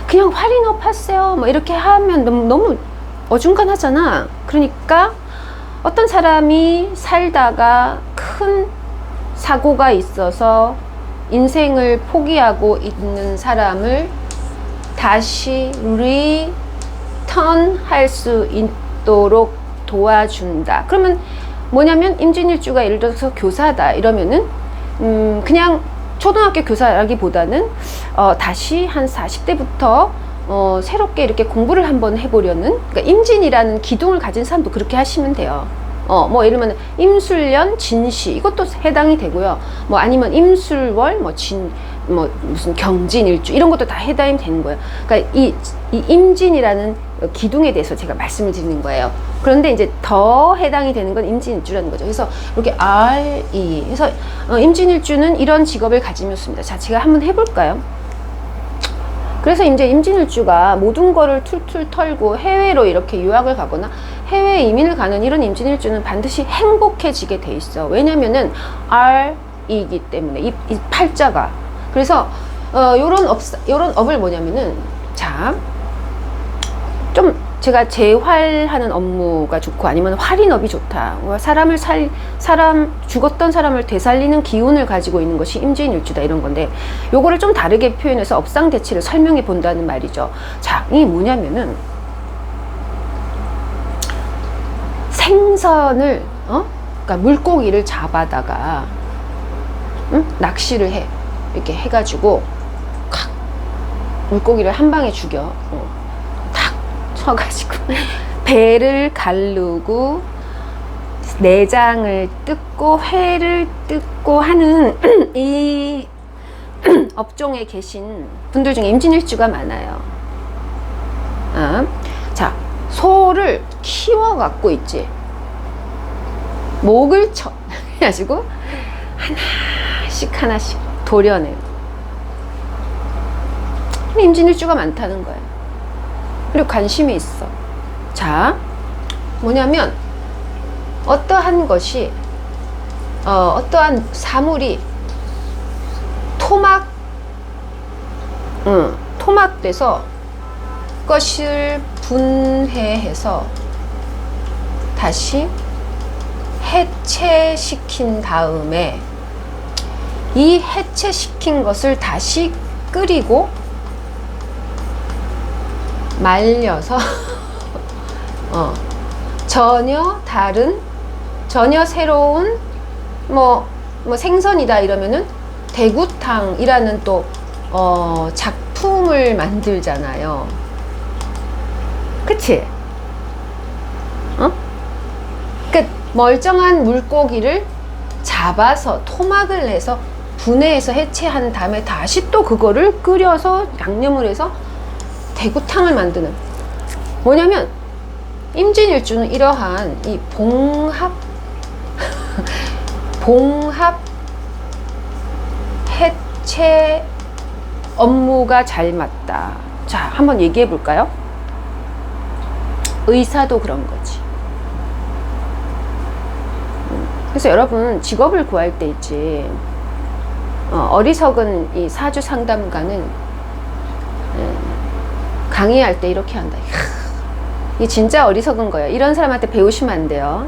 그냥 활인업 하세요 뭐 이렇게 하면 너무 어중간하잖아. 그러니까 어떤 사람이 살다가 큰 사고가 있어서 인생을 포기하고 있는 사람을 다시 리턴할 수 있도록 도와준다. 그러면 뭐냐면 임진일주가 예를 들어서 교사다 이러면은 그냥 초등학교 교사라기보다는 다시 한 40대부터 새롭게 이렇게 공부를 한번 해보려는, 그러니까 임진이라는 기둥을 가진 사람도 그렇게 하시면 돼요. 뭐 예를 들면 임술년 진시 이것도 해당이 되고요. 뭐 아니면 임술월 뭐 무슨 경진일주 이런 것도 다 해당이 되는 거예요. 그러니까 이 임진이라는 기둥에 대해서 제가 말씀을 드리는 거예요. 그런데 이제 더 해당이 되는 건 임진일주라는 거죠. 그래서 이렇게 RE, 그래서 임진일주는 이런 직업을 가지면 좋습니다. 자, 제가 한번 해볼까요? 그래서 이제 임진일주가 모든 거를 툴툴 털고 해외로 이렇게 유학을 가거나 해외 이민을 가는 이런 임진일주는 반드시 행복해지게 돼 있어. 왜냐면은 R이기 때문에 이 팔자가. 그래서 요런 업을 뭐냐면은, 자, 좀 제가 재활하는 업무가 좋고 아니면 활인업이 좋다. 죽었던 사람을 되살리는 기운을 가지고 있는 것이 임진일주다 이런 건데, 요거를 좀 다르게 표현해서 업상대치를 설명해 본다는 말이죠. 자, 이게 뭐냐면은 생선을 그러니까 물고기를 잡아다가 낚시를 해. 이렇게 해가지고 물고기를 한 방에 죽여. 탁 쳐가지고 배를 가르고 내장을 뜯고 회를 뜯고 하는 이 업종에 계신 분들 중에 임진일주가 많아요. 자, 소를 키워 갖고 있지. 목을 쳐 해가지고 하나씩 도려내. 임진일주가 많다는 거예요. 그리고 관심이 있어. 자, 뭐냐면 어떠한 것이 어떠한 사물이 토막돼서 그것을 분해해서 다시 해체시킨 다음에 이 해체시킨 것을 다시 끓이고 말려서 전혀 다른, 전혀 새로운 뭐 생선이다 이러면은 대구탕이라는 또 작품을 만들잖아요. 그치? 그러니까 멀쩡한 물고기를 잡아서 토막을 내서 분해해서 해체한 다음에 다시 또 그거를 끓여서 양념을 해서 대구탕을 만드는, 뭐냐면 임진일주는 이러한 이 봉합 해체 업무가 잘 맞다. 자, 한번 얘기해 볼까요? 의사도 그런 거지. 그래서 여러분 직업을 구할 때 있지, 어리석은 이 사주 상담가는 강의할 때 이렇게 한다. 이 진짜 어리석은 거예요. 이런 사람한테 배우시면 안 돼요.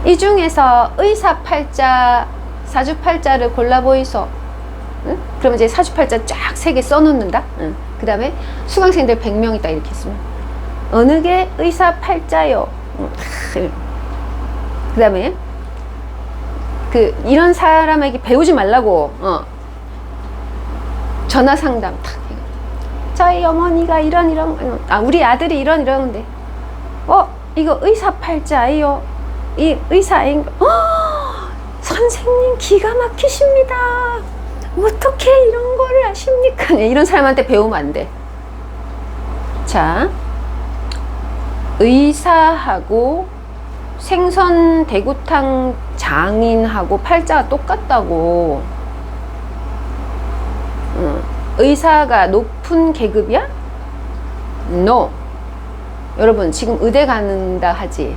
이 중에서 의사팔자, 사주팔자를 골라보이소. 그러면 이제 사주팔자 쫙 3개 써놓는다. 그 다음에 수강생들 100명 있다 이렇게 있으면 어느 게 의사팔자요. 그 다음에 이런 사람에게 배우지 말라고 전화 상담 탁. 저희 어머니가 이런 우리 아들이 이러는데 이거 의사팔자예요. 이 의사인 선생님 기가 막히십니다. 어떻게 이런 거를 아십니까? 이런 사람한테 배우면 안 돼. 자, 의사하고 생선 대구탕 장인하고 팔자가 똑같다고. 의사가 높은 계급이야? No. 여러분 지금 의대 가는다 하지?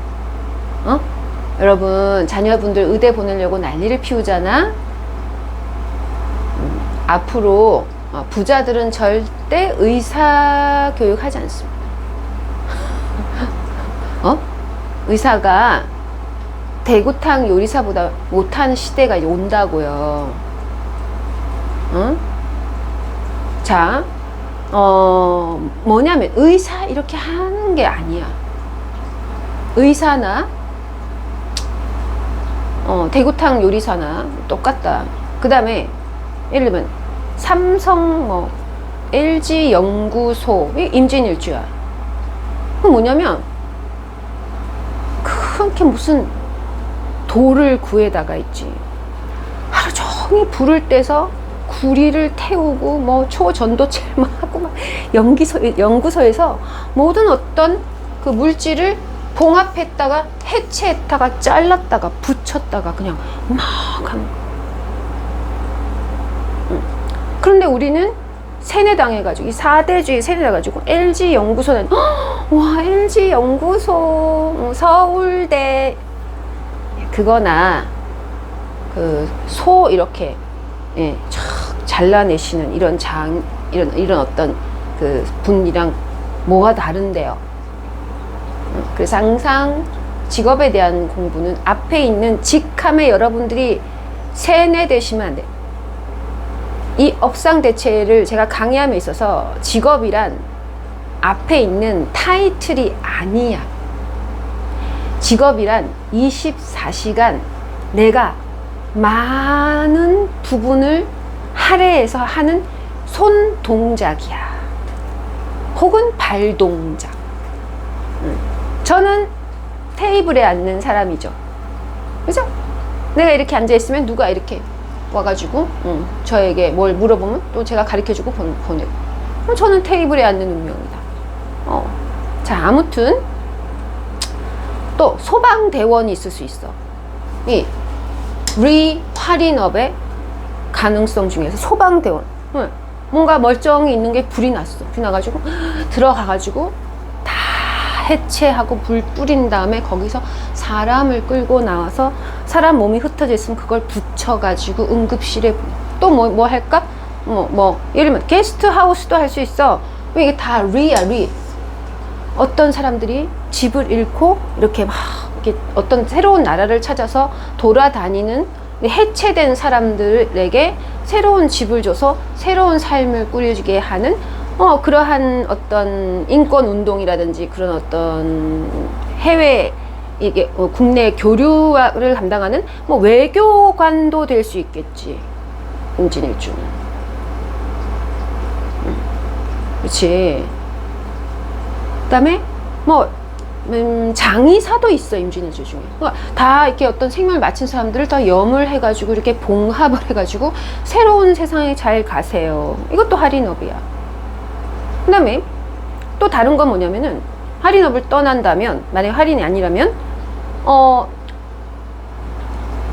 여러분 자녀분들 의대 보내려고 난리를 피우잖아. 앞으로 부자들은 절대 의사 교육하지 않습니다. 의사가 대구탕 요리사보다 못하는 시대가 온다고요. 자, 뭐냐면 의사 이렇게 하는 게 아니야. 의사나 대구탕 요리사나 똑같다. 그 다음에 예를 들면 삼성 LG 연구소 임진일주야. 그럼 뭐냐면 그렇게 무슨 돌을 구해다가 있지. 하루 종일 불을 떼서 구리를 태우고 초전도체를 하고 연구소에서 모든 어떤 그 물질을 봉합했다가 해체했다가 잘랐다가 붙였다가 그냥 막 하는 거야. 그런데 우리는 세뇌당해가지고 이 4대주의 세뇌당해가지고 LG 연구소는 와 LG 연구소 서울대 그거나 그 소 이렇게 촥 잘라내시는 이런 이런 어떤 그 분이랑 뭐가 다른데요. 그래서 항상 직업에 대한 공부는 앞에 있는 직함에 여러분들이 세뇌되시면 안 돼. 이 업상대체를 제가 강의함에 있어서 직업이란 앞에 있는 타이틀이 아니야. 직업이란 24시간 내가 많은 부분을 할애해서 하는 손 동작이야. 혹은 발 동작. 저는 테이블에 앉는 사람이죠. 그죠? 내가 이렇게 앉아있으면 누가 이렇게 와가지고 저에게 뭘 물어보면 또 제가 가르쳐주고 보내고. 그럼 저는 테이블에 앉는 운명이다. 자, 아무튼 또 소방대원이 있을 수 있어. 이 할인업의 가능성 중에서 소방대원. 뭔가 멀쩡히 있는 게 불이 났어. 불이 나가지고 들어가가지고 다 해체하고 불 뿌린 다음에 거기서 사람을 끌고 나와서 사람 몸이 흩어져 있으면 그걸 붙여가지고 응급실에 또 뭐 할까? 예를 들면 게스트하우스도 할 수 있어. 이게 다 리야. 어떤 사람들이 집을 잃고 이렇게 막 이렇게 어떤 새로운 나라를 찾아서 돌아다니는 해체된 사람들에게 새로운 집을 줘서 새로운 삶을 꾸려지게 하는 그러한 어떤 인권 운동이라든지 그런 어떤 해외 이게 국내 교류를 담당하는 외교관도 될 수 있겠지. 임진일주는. 그렇지. 그다음에 장의사도 있어. 임진일주 중에. 그러니까 다 이렇게 어떤 생명을 마친 사람들을 다 염을 해가지고 이렇게 봉합을 해가지고 새로운 세상에 잘 가세요. 이것도 할인업이야. 그다음에 또 다른 건 뭐냐면은 할인업을 떠난다면, 만약에 할인이 아니라면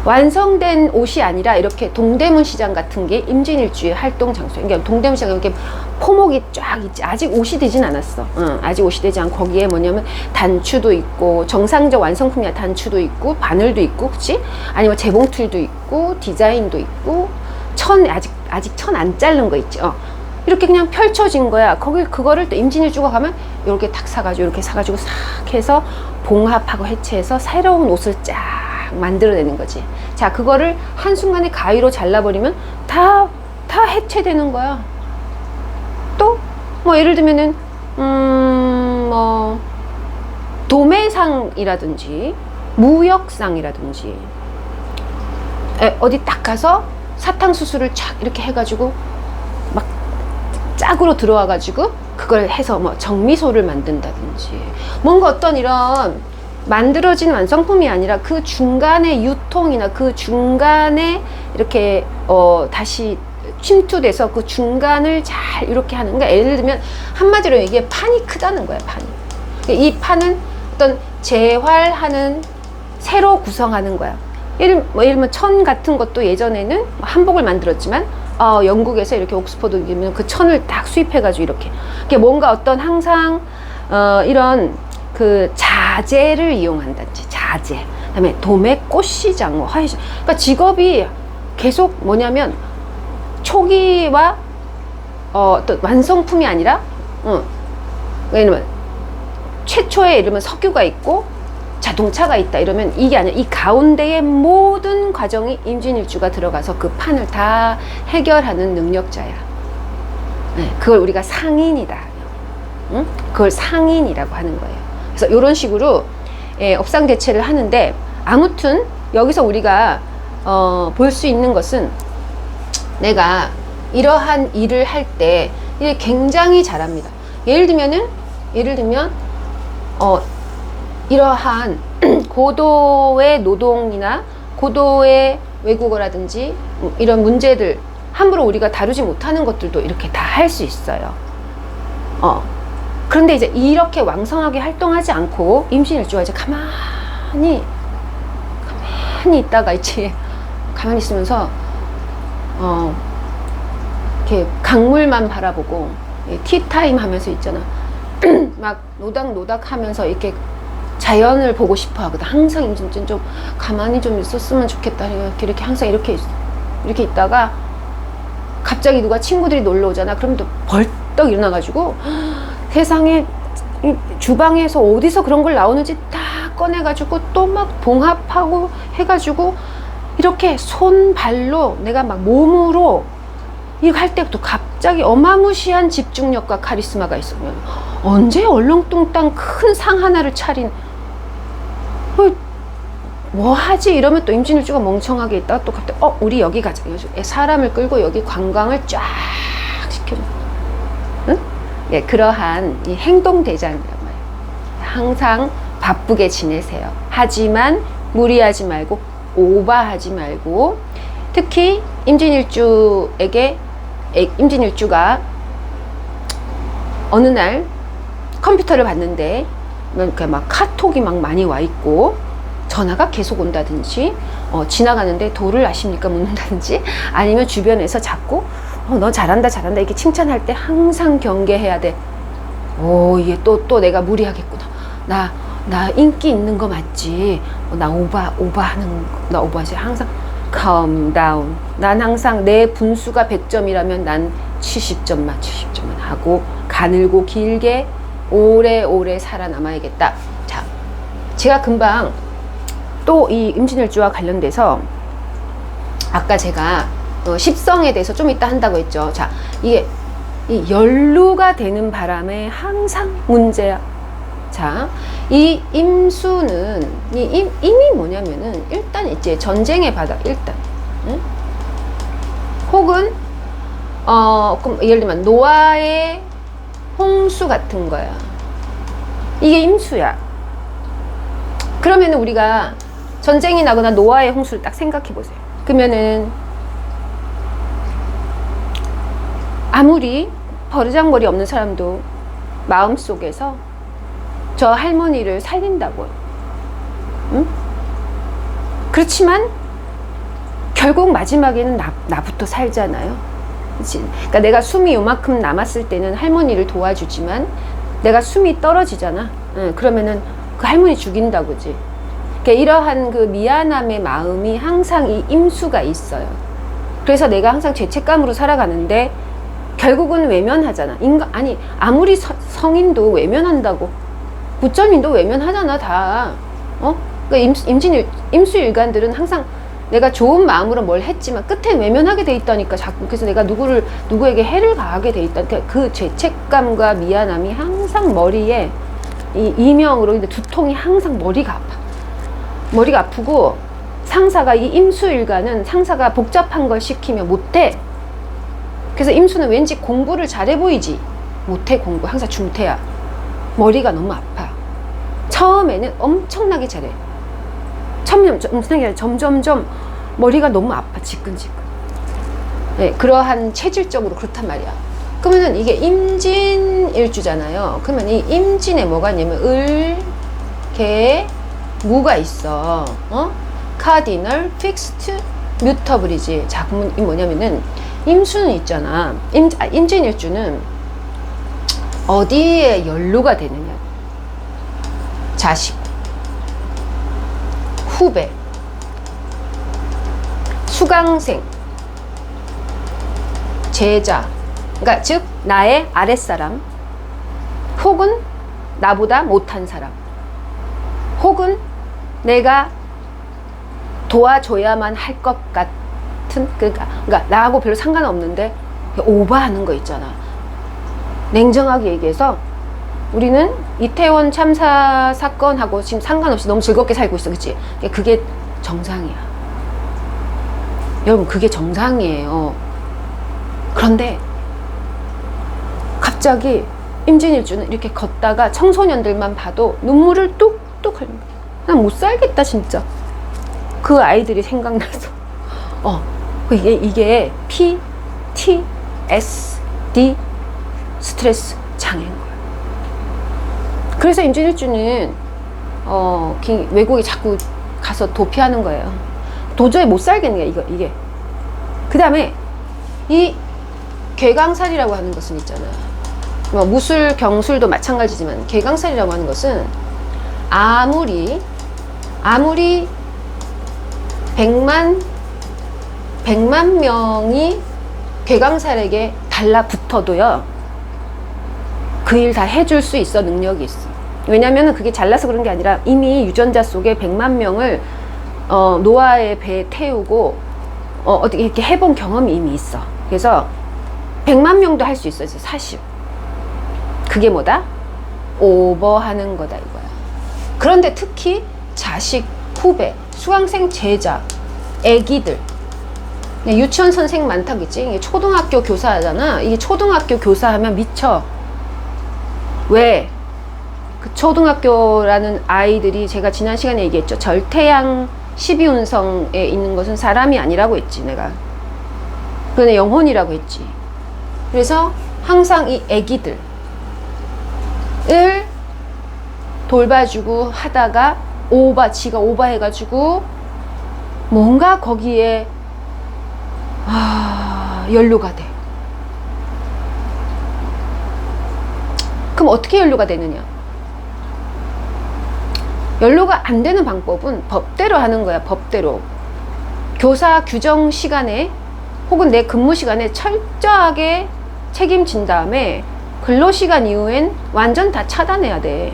완성된 옷이 아니라 이렇게 동대문 시장 같은 게 임진일주의 활동 장소예요. 그러니까 동대문 시장 이렇게 포목이 쫙 있지. 아직 옷이 되진 않았어. 아직 옷이 되지 않고 거기에 뭐냐면 단추도 있고 정상적 완성품이야. 단추도 있고 바늘도 있고, 그렇지? 아니면 재봉틀도 있고 디자인도 있고 천 아직 천 안 자른 거 있지. 이렇게 그냥 펼쳐진 거야. 그거를 또 임진일주가 가면 이렇게 탁 사가지고 이렇게 사가지고 싹 해서 봉합하고 해체해서 새로운 옷을 쫙 만들어내는 거지. 자, 그거를 한순간에 가위로 잘라버리면 다 해체되는 거야. 또 뭐 예를 들면은 뭐 도매상이라든지 무역상이라든지 어디 딱 가서 사탕수수를 쫙 이렇게 해가지고 막 짝으로 들어와가지고 그걸 해서 뭐 정미소를 만든다든지 뭔가 어떤 이런 만들어진 완성품이 아니라 그 중간에 유통이나 그 중간에 이렇게 다시 침투돼서 그 중간을 잘 이렇게 하는. 그러니까 예를 들면 한마디로 이게 판이 크다는 거야. 판이. 이 판은 어떤 재활하는, 새로 구성하는 거야. 예를 들면 천 같은 것도 예전에는 한복을 만들었지만 영국에서 이렇게 옥스퍼드 그 천을 딱 수입해가지고 이렇게 뭔가 어떤 항상 이런 그 자재를 이용한다든지 자재, 그다음에 도매 꽃시장, 뭐 화훼시장. 그러니까 직업이 계속 뭐냐면 초기와 또 완성품이 아니라 예를 들면 최초에 예를 들면 석유가 있고 자동차가 있다 이러면 이게 아니라 이 가운데의 모든 과정이 임진일주가 들어가서 그 판을 다 해결하는 능력자야. 네, 그걸 우리가 상인이다. 응? 그걸 상인이라고 하는 거예요. 그래서 이런 식으로 업상대체를 하는데, 아무튼 여기서 우리가 볼 수 있는 것은 내가 이러한 일을 할 때 굉장히 잘합니다. 예를 들면 이러한 고도의 노동이나 고도의 외국어라든지 이런 문제들 함부로 우리가 다루지 못하는 것들도 이렇게 다 할 수 있어요. 그런데 이제 이렇게 왕성하게 활동하지 않고 임신일주가 이제 가만히 있다가 이제 가만히 있으면서 이렇게 강물만 바라보고 티타임 하면서 있잖아. 막 노닥노닥 하면서 이렇게 자연을 보고 싶어 하거든. 항상 임진일주는 좀 가만히 좀 있었으면 좋겠다. 이렇게 항상 이렇게 있다가 갑자기 누가 친구들이 놀러 오잖아. 그러면 또 벌떡 일어나가지고 세상에 주방에서 어디서 그런 걸 나오는지 다 꺼내가지고 또 막 봉합하고 해가지고 이렇게 손발로 내가 막 몸으로 이거 할 때부터 갑자기 어마무시한 집중력과 카리스마가 있으면 언제 얼렁뚱땅 큰 상 하나를 차린 뭐 하지 이러면 또 임진일주가 멍청하게 있다가 또 갑자기 우리 여기 가자. 사람을 끌고 여기 관광을 쫙 시켜줘. 응? 예, 그러한 이 행동대장이란 말이에요. 항상 바쁘게 지내세요. 하지만 무리하지 말고 오버하지 말고, 특히 임진일주가 어느 날 컴퓨터를 봤는데 막 카톡이 막 많이 와 있고 전화가 계속 온다든지 지나가는데 도를 아십니까 묻는다든지, 아니면 주변에서 자꾸 너 잘한다 이렇게 칭찬할 때 항상 경계해야 돼. 이게 또 내가 무리하겠구나. 나 인기 있는 거 맞지? 나 오버하지. 항상 calm down. 난 항상 내 분수가 100점이라면 난 70점만 하고 가늘고 길게 오래오래 살아남아야겠다. 자, 제가 금방 또 이 임진일주와 관련돼서 아까 제가 십성에 대해서 좀 이따 한다고 했죠. 자, 이게 이 연루가 되는 바람에 항상 문제야. 자, 이 임수는 임이 뭐냐면은 일단 이제 전쟁의 바다 일단, 응? 혹은 그럼 예를 들면 노아의 홍수 같은 거야. 이게 임수야. 그러면은 우리가 전쟁이 나거나 노아의 홍수를 딱 생각해 보세요. 그러면은 아무리 버르장머리 없는 사람도 마음속에서 저 할머니를 살린다고요. 응? 그렇지만 결국 마지막에는 나부터 살잖아요. 그치? 그러니까 내가 숨이 요만큼 남았을 때는 할머니를 도와주지만 내가 숨이 떨어지잖아. 그러면은 그 할머니 죽인다, 그지? 그러니까 이러한 그 미안함의 마음이 항상 이 임수가 있어요. 그래서 내가 항상 죄책감으로 살아가는데 결국은 외면하잖아. 아니 아무리 성인도 외면한다고. 부처님도 외면하잖아 다. 그러니까 임수일간들은 항상 내가 좋은 마음으로 뭘 했지만 끝에 외면하게 돼 있다니까. 자꾸. 그래서 내가 누구에게 해를 가하게 돼 있다. 그러니까 그 죄책감과 미안함이 항상 머리에 이 이명으로 근데 두통이 항상 머리가 아파. 머리가 아프고 상사가 이 임수일간은 상사가 복잡한 걸 시키면 못해. 그래서 임수는 왠지 공부를 잘해 보이지 못해. 공부 항상 중퇴야. 머리가 너무 아파. 처음에는 엄청나게 잘해. 점점점 머리가 너무 아파. 지끈지끈. 네, 그러한 체질적으로 그렇단 말이야. 그러면은 이게 임진일주잖아요. 그러면 이 임진에 뭐가 있냐면 을, 개, 무가 있어. 카디널, 픽스트, 뮤터블이지. 자, 그러면 이 뭐냐면은 임수는 있잖아. 임진일주는 어디에 연루가 되느냐. 자식, 후배, 수강생, 제자, 그러니까 즉 나의 아랫사람, 혹은 나보다 못한 사람, 혹은 내가 도와줘야만 할 것 같은, 그러니까 나하고 별로 상관없는데 오버하는 거 있잖아. 냉정하게 얘기해서 우리는 이태원 참사 사건하고 지금 상관없이 너무 즐겁게 살고 있어. 그치? 그게 정상이야. 여러분, 그게 정상이에요. 그런데 갑자기 임진일주는 이렇게 걷다가 청소년들만 봐도 눈물을 뚝뚝 흘립니다. 난 못 살겠다 진짜. 그 아이들이 생각나서. 이게 PTSD 스트레스 장애인 거예요. 그래서 임진일주는 외국에 자꾸 가서 도피하는 거예요. 도저히 못 살겠는 거야 이게. 그 다음에 이 괴강살이라고 하는 것은 있잖아. 무술, 경술도 마찬가지지만 괴강살이라고 하는 것은 아무리 100만 명이 괴강살에게 달라붙어도요, 그 일 다 해줄 수 있어. 능력이 있어. 왜냐면은 그게 잘나서 그런 게 아니라 이미 유전자 속에 100만 명을 노아의 배에 태우고 어떻게 이렇게 해본 경험이 이미 있어. 그래서 100만 명도 할 수 있어. 사실 그게 뭐다? 오버하는 거다 이거야. 그런데 특히 자식, 후배, 수강생, 제자, 애기들, 유치원 선생님 많다 그치? 초등학교 교사잖아. 이게 초등학교 교사하면 미쳐. 왜? 그 초등학교라는 아이들이, 제가 지난 시간에 얘기했죠. 절태양 12운성에 있는 것은 사람이 아니라고 했지 내가. 그건 영혼이라고 했지. 그래서 항상 이 애기들을 돌봐주고 하다가 지가 오버해가지고 뭔가 거기에 연루가 돼. 그럼 어떻게 연루가 되느냐? 연루가 안 되는 방법은 법대로 하는 거야. 법대로. 교사 규정 시간에 혹은 내 근무 시간에 철저하게 책임진 다음에 근로시간 이후엔 완전 다 차단해야 돼.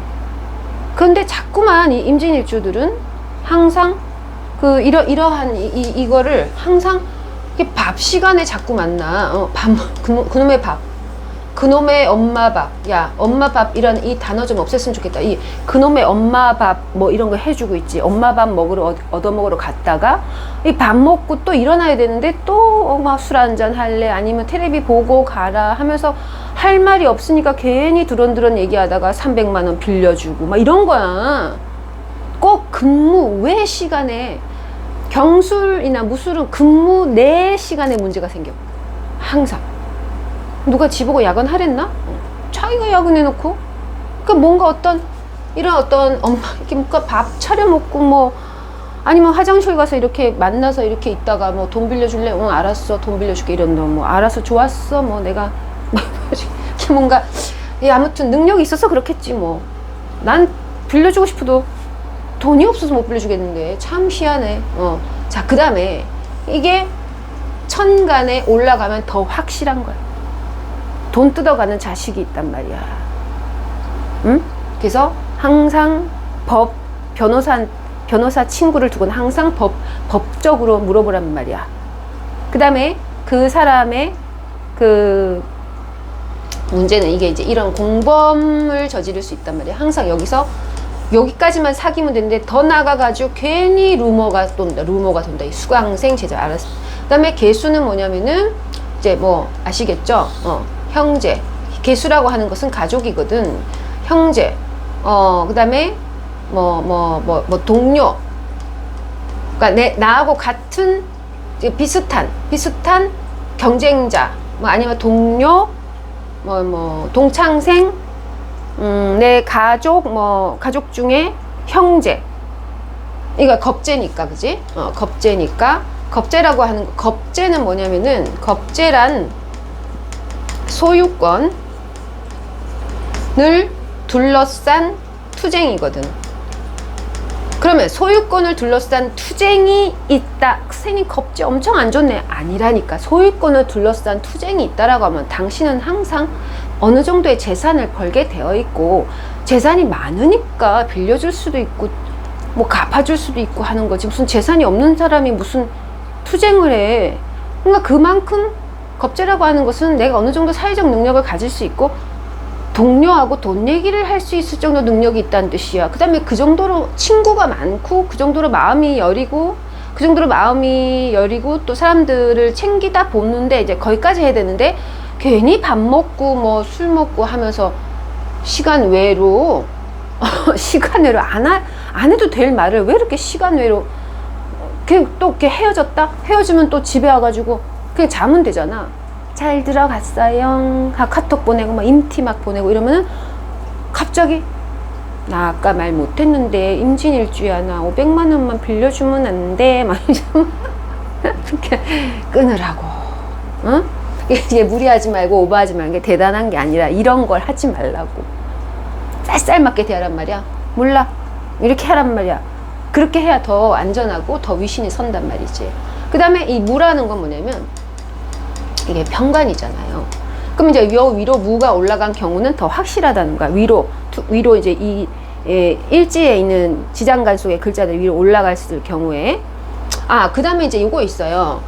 그런데 자꾸만 이 임진일주들은 항상 이러한 이거를 항상 밥 시간에 자꾸 만나. 그놈의 밥. 그놈의 엄마 밥. 야, 엄마 밥 이런 이 단어 좀 없앴으면 좋겠다. 그놈의 엄마 밥 뭐 이런 거 해주고 있지. 엄마 밥 얻어먹으러 갔다가 이 밥 먹고 또 일어나야 되는데 또 막 술 한잔 할래? 아니면 테레비 보고 가라 하면서 할 말이 없으니까 괜히 두런두런 얘기하다가 300만 원 빌려주고 막 이런 거야. 꼭 근무 외 시간에, 경술이나 무술은 근무 내 시간에 문제가 생겨. 항상. 누가 지보고 야근하랬나? 자기가 야근해놓고. 그러니까 뭔가 이런 엄마, 이렇게 뭔가 밥 차려 먹고 아니면 화장실 가서 이렇게 만나서 이렇게 있다가 뭐 돈 빌려줄래? 응, 알았어. 돈 빌려줄게. 이런 너 뭐 알았어. 좋았어. 뭐 내가 이렇게 뭔가 아무튼 능력이 있어서 그렇겠지 뭐. 난 빌려주고 싶어도 돈이 없어서 못 빌려주겠는데 참 희한해. 자, 그 다음에 이게 천간에 올라가면 더 확실한 거야. 돈 뜯어가는 자식이 있단 말이야. 응? 그래서 항상 변호사 친구를 두고는 항상 법적으로 물어보란 말이야. 그 다음에 그 사람의 그 문제는 이게 이제 이런 공범을 저지를 수 있단 말이야. 항상 여기까지만 사귀면 되는데 더 나가가지고 괜히 루머가 돈다. 이 수강생 제자. 알았어. 그 다음에 개수는 뭐냐면은 이제 뭐 아시겠죠? 형제. 개수라고 하는 것은 가족이거든. 형제. 그 다음에 동료. 그러니까 나하고 같은 비슷한 경쟁자. 뭐 아니면 동료. 동창생. 내 가족 중에 형제. 이거 겁제니까, 그지? 겁제니까. 겁제는 뭐냐면은, 겁제란 소유권을 둘러싼 투쟁이거든. 그러면 소유권을 둘러싼 투쟁이 있다. 선생님 겁제 엄청 안 좋네. 아니라니까. 소유권을 둘러싼 투쟁이 있다라고 하면 당신은 항상 어느 정도의 재산을 벌게 되어 있고, 재산이 많으니까 빌려줄 수도 있고 뭐 갚아줄 수도 있고 하는 거지. 무슨 재산이 없는 사람이 무슨 투쟁을 해. 그러니까 그만큼 겁제라고 하는 것은 내가 어느 정도 사회적 능력을 가질 수 있고 동료하고 돈 얘기를 할 수 있을 정도 능력이 있다는 뜻이야. 그 다음에 그 정도로 친구가 많고 그 정도로 마음이 여리고 또 사람들을 챙기다 보는데 이제 거기까지 해야 되는데, 괜히 밥 먹고 뭐 술 먹고 하면서 시간 외로 안 해도 될 말을 왜 이렇게 시간 외로 또 이렇게 헤어지면 또 집에 와가지고 그냥 자면 되잖아. 잘 들어갔어요. 카톡 보내고 막 인티 막 보내고 이러면은 갑자기 나 아까 말 못했는데 임진일주야. 나 500만 원만 빌려주면 안 돼? 막 이렇게 끊으라고. 응? 이게 무리하지 말고 오버하지 말고, 게 대단한 게 아니라 이런 걸 하지 말라고. 쌀쌀맞게 대하란 말이야. 몰라. 이렇게 하란 말이야. 그렇게 해야 더 안전하고 더 위신이 선단 말이지. 그 다음에 이 무라는 건 뭐냐면 이게 편관이잖아요. 그럼 이제 위로 무가 올라간 경우는 더 확실하다는 거야. 위로 이제 이 일지에 있는 지장간 속의 글자들 위로 올라갔을 경우에. 그 다음에 이제 요거 있어요.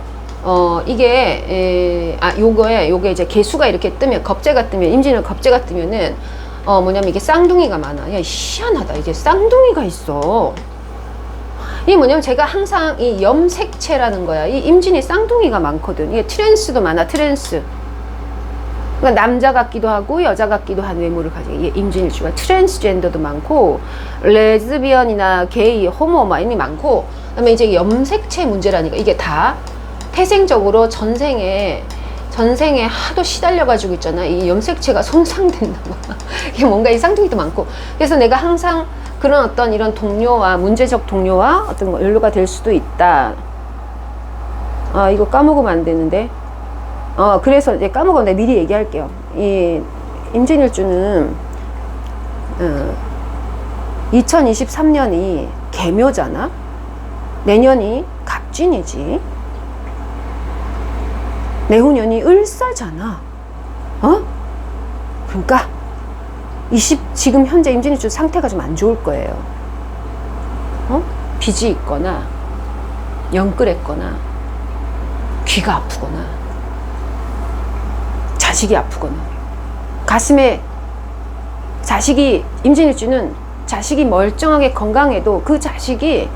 요게 이제 개수가 이렇게 뜨면, 겁재가 뜨면, 임진은 겁재가 뜨면은, 뭐냐면 이게 쌍둥이가 많아. 야, 희한하다. 이게 쌍둥이가 있어. 이게 뭐냐면 제가 항상 이 염색체라는 거야. 이 임진이 쌍둥이가 많거든. 이게 트랜스도 많아, 트랜스. 그러니까 남자 같기도 하고 여자 같기도 한 외모를 가지고, 이게 임진일주가 트랜스젠더도 많고, 레즈비언이나 게이, 호모 막 이런 게 많고, 그다음에 이제 염색체 문제라니까. 이게 다 태생적으로 전생에 하도 시달려가지고 있잖아. 이 염색체가 손상된다. 이게 뭔가 이 쌍둥이도 많고. 그래서 내가 항상 그런 어떤 이런 문제적 동료와 어떤 연루가 될 수도 있다. 이거 까먹으면 안 되는데. 그래서 이제 까먹으면 내가 미리 얘기할게요. 이 임진일주는 2023년이 개묘잖아. 내년이 갑진이지. 내후년이 을사잖아. 그러니까 지금 현재 임진일주 상태가 좀 안 좋을 거예요. 빚이 있거나 영끌했거나 귀가 아프거나 자식이 아프거나, 가슴에 임진일주는 자식이 멀쩡하게 건강해도 그 자식이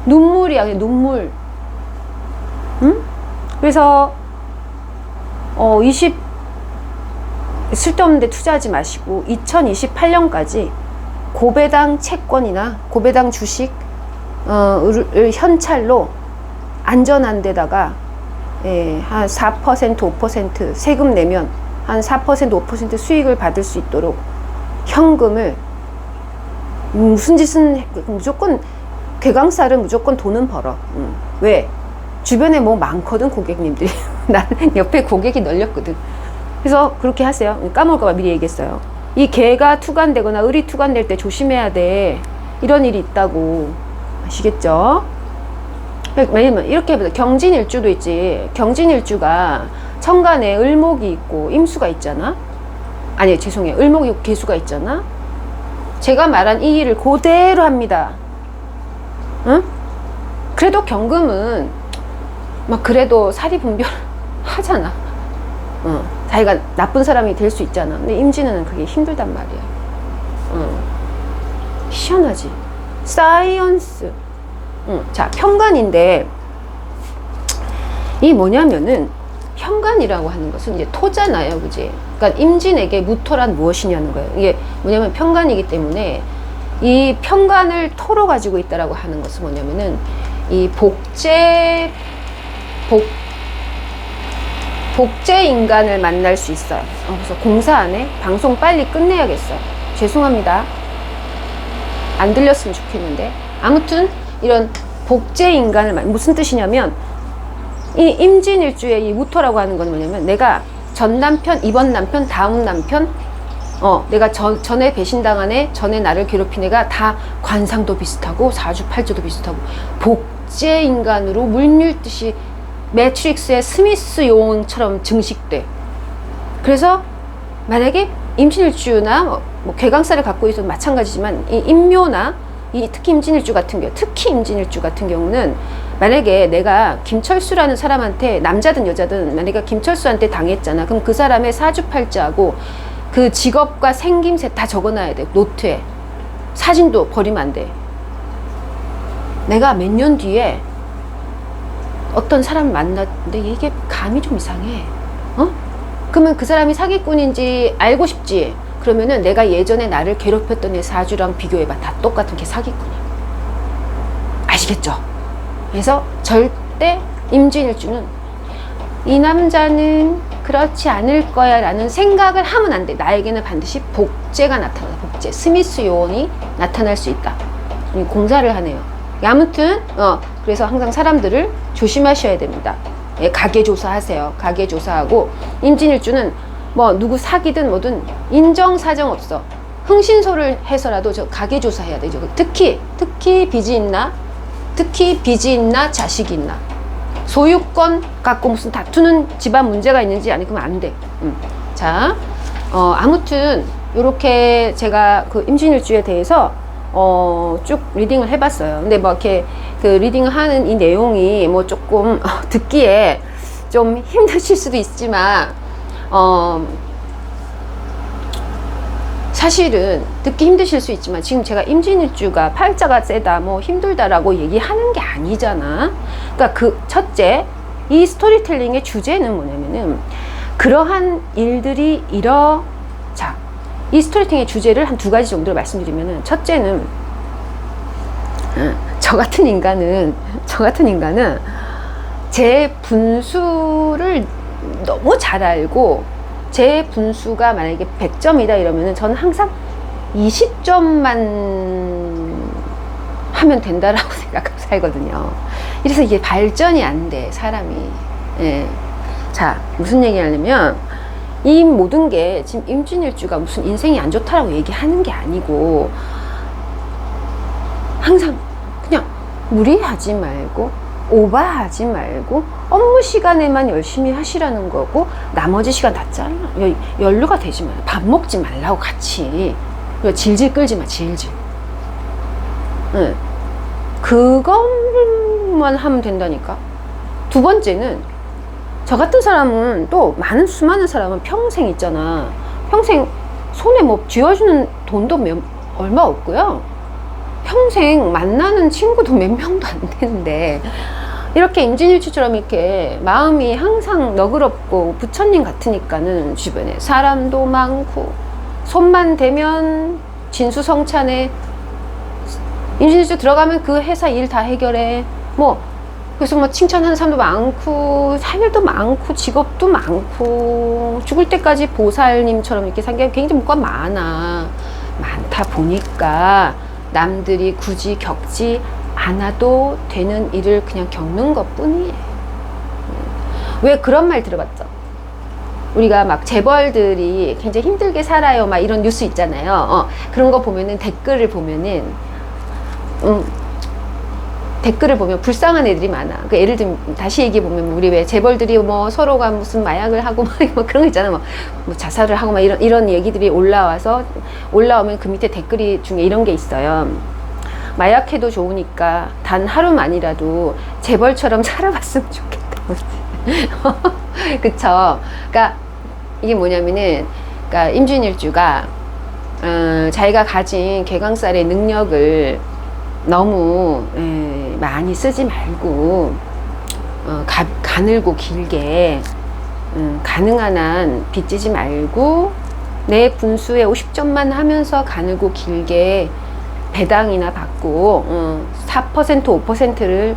눈물이야. 눈물. 응? 그래서 쓸데없는 데 투자하지 마시고 2028년까지 고배당 채권이나 고배당 주식 을 현찰로 안전한 데다가 한 4%, 5% 세금 내면 한 4%, 5% 수익을 받을 수 있도록 현금을, 무슨 짓은 무조건 개강살은 무조건 돈은 벌어. 왜? 주변에 뭐 많거든, 고객님들이. 나는 옆에 고객이 널렸거든. 그래서 그렇게 하세요. 까먹을까봐 미리 얘기했어요. 이 개가 투간되거나 을이 투간될 때 조심해야 돼. 이런 일이 있다고. 아시겠죠? 왜냐면 이렇게 해보자. 경진일주도 있지. 경진일주가 천간에 을목이 있고 임수가 있잖아. 아니, 죄송해요. 을목이 있고 계수가 있잖아. 제가 말한 이 일을 그대로 합니다. 응? 그래도 경금은 막 그래도 사리분별 하잖아. 자기가 나쁜 사람이 될 수 있잖아. 근데 임진은 그게 힘들단 말이야. 희한하지. 사이언스. 자, 편간인데 이 뭐냐면은 편간이라고 하는 것은 이제 토잖아요, 그지? 그러니까 임진에게 무토란 무엇이냐는 거예요. 이게 뭐냐면 편간이기 때문에 이 편간을 토로 가지고 있다라고 하는 것은 뭐냐면은 이 복제 인간을 만날 수 있어요. 그래서 공사 안 해? 방송 빨리 끝내야겠어. 죄송합니다. 안 들렸으면 좋겠는데. 아무튼 이런 복제 인간을 무슨 뜻이냐면 이 임진일주의 이 무토라고 하는 건 뭐냐면 내가 전 남편, 이번 남편, 다음 남편, 내가 전에 배신당한 애, 전에 나를 괴롭힌 애가 다 관상도 비슷하고 사주팔자도 비슷하고 복제 인간으로 물밀듯이 매트릭스의 스미스 요원처럼 증식돼. 그래서 만약에 임진일주나 뭐 개강살을 갖고 있어도 마찬가지지만 이 임묘나 특히 임진일주 같은 경우는 만약에 내가 김철수라는 사람한테 남자든 여자든 만약에 김철수한테 당했잖아. 그럼 그 사람의 사주팔자하고 그 직업과 생김새 다 적어놔야 돼. 노트에. 사진도 버리면 안 돼. 내가 몇 년 뒤에 어떤 사람을 만났는데 이게 감이 좀 이상해. 그러면 그 사람이 사기꾼인지 알고 싶지. 그러면은 내가 예전에 나를 괴롭혔던 애 사주랑 비교해봐. 다 똑같은 게 사기꾼이야. 아시겠죠? 그래서 절대 임진일주는 이 남자는 그렇지 않을 거야 라는 생각을 하면 안 돼. 나에게는 반드시 복제가 나타나. 복제. 스미스 요원이 나타날 수 있다. 공사를 하네요. 아무튼 그래서 항상 사람들을 조심하셔야 됩니다. 예, 가계조사 하세요. 가계조사하고 임진일주는 뭐 누구 사기든 뭐든 인정사정 없어. 흥신소를 해서라도 저 가계조사 해야 되죠. 특히 빚이 있나? 특히 빚이 있나? 자식이 있나? 소유권 갖고 무슨 다투는 집안 문제가 있는지 아니면 안 돼. 자, 아무튼 요렇게 제가 그 임진일주에 대해서 쭉 리딩을 해봤어요. 근데 뭐 이렇게 그 리딩을 하는 이 내용이 뭐 조금 듣기에 좀 힘드실 수도 있지만 사실은 듣기 힘드실 수 있지만 지금 제가 임진일주가 팔자가 세다 뭐 힘들다라고 얘기하는 게 아니잖아. 그러니까 그 첫째 이 스토리텔링의 주제는 뭐냐면은 그러한 일들이 자, 이 스토리텔링의 주제를 한 두 가지 정도로 말씀드리면은 첫째는 저 같은 인간은 제 분수를 너무 잘 알고 제 분수가 만약에 100점이다 이러면은 저는 항상 20점만 하면 된다라고 생각하고 살거든요. 이래서 이게 발전이 안 돼, 사람이. 예. 자, 무슨 얘기 하냐면 이 모든 게 지금 임진일주가 무슨 인생이 안 좋다라고 얘기하는 게 아니고 항상 그냥 무리하지 말고 오버하지 말고 업무 시간에만 열심히 하시라는 거고 나머지 시간 다 잘라. 연루가 되지 마요. 밥 먹지 말라고 같이. 질질 끌지 마. 질질. 응. 그것만 하면 된다니까. 두 번째는 저 같은 사람은 또 수많은 사람은 평생 있잖아. 평생 손에 뭐 쥐어주는 돈도 얼마 없고요. 평생 만나는 친구도 몇 명도 안 되는데 이렇게 임진일주처럼 이렇게 마음이 항상 너그럽고 부처님 같으니까는 주변에 사람도 많고 손만 대면 진수성찬에 임진일주 들어가면 그 회사 일 다 해결해. 뭐 그래서 뭐 칭찬하는 사람도 많고 살 일도 많고 직업도 많고 죽을 때까지 보살님처럼 이렇게 산 게 굉장히 뭐가 많다 보니까 남들이 굳이 겪지 않아도 되는 일을 그냥 겪는 것 뿐이에요. 왜 그런 말 들어봤죠? 우리가 막 재벌들이 굉장히 힘들게 살아요, 막 이런 뉴스 있잖아요. 그런 거 보면은 댓글을 보면 불쌍한 애들이 많아. 그 예를 들면 다시 얘기해 보면 우리 왜 재벌들이 뭐 서로가 무슨 마약을 하고 막 뭐 그런 거 있잖아. 뭐 자살을 하고 막 이런 얘기들이 올라오면 그 밑에 댓글이 중에 이런 게 있어요. 마약해도 좋으니까 단 하루만이라도 재벌처럼 살아봤으면 좋겠다. 그쵸? 그러니까 이게 뭐냐면은, 그러니까 임준일주가 자기가 가진 개강살의 능력을 너무 많이 쓰지 말고 가늘고 길게 가능한 한 빚지지 말고 내 분수에 50점만 하면서 가늘고 길게 배당이나 받고 4% 5%를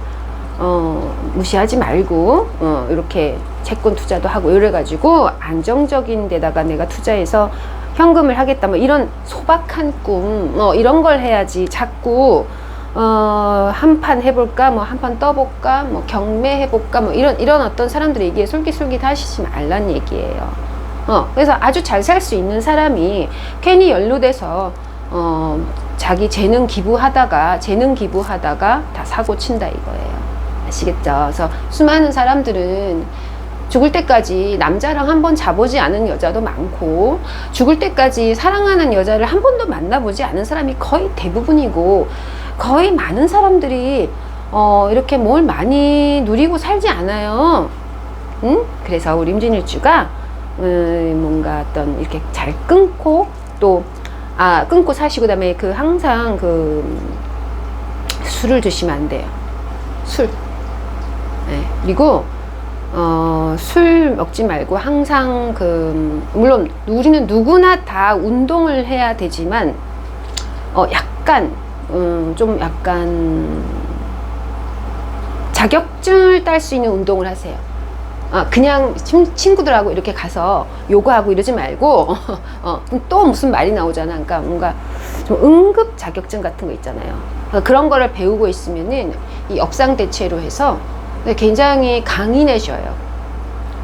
무시하지 말고 이렇게 채권 투자도 하고 이래가지고 안정적인 데다가 내가 투자해서 현금을 하겠다 뭐 이런 소박한 꿈 이런 걸 해야지 자꾸 한 판 해볼까 뭐 한 판 떠볼까 뭐 경매 해볼까 뭐 이런 어떤 사람들이 얘기에 솔깃솔깃 하시지 말란 얘기예요. 그래서 아주 잘 살 수 있는 사람이 괜히 연루돼서 자기 재능 기부하다가 다 사고 친다 이거예요. 아시겠죠? 그래서 수많은 사람들은 죽을 때까지 남자랑 한 번 자보지 않은 여자도 많고 죽을 때까지 사랑하는 여자를 한 번도 만나보지 않은 사람이 거의 대부분이고 거의 많은 사람들이 이렇게 뭘 많이 누리고 살지 않아요. 응? 그래서 우리 임진일주가 뭔가 어떤 이렇게 잘 끊고 또 끊고 사시고 그다음에 항상 술을 드시면 안 돼요. 술. 네. 그리고 술 먹지 말고 항상 물론 우리는 누구나 다 운동을 해야 되지만 약간 자격증을 딸 수 있는 운동을 하세요. 그냥 친구들하고 이렇게 가서 요가하고 이러지 말고 또 무슨 말이 나오잖아. 그러니까 뭔가 좀 응급 자격증 같은 거 있잖아요. 그런 거를 배우고 있으면은 이 역상대체로 해서 굉장히 강인해져요.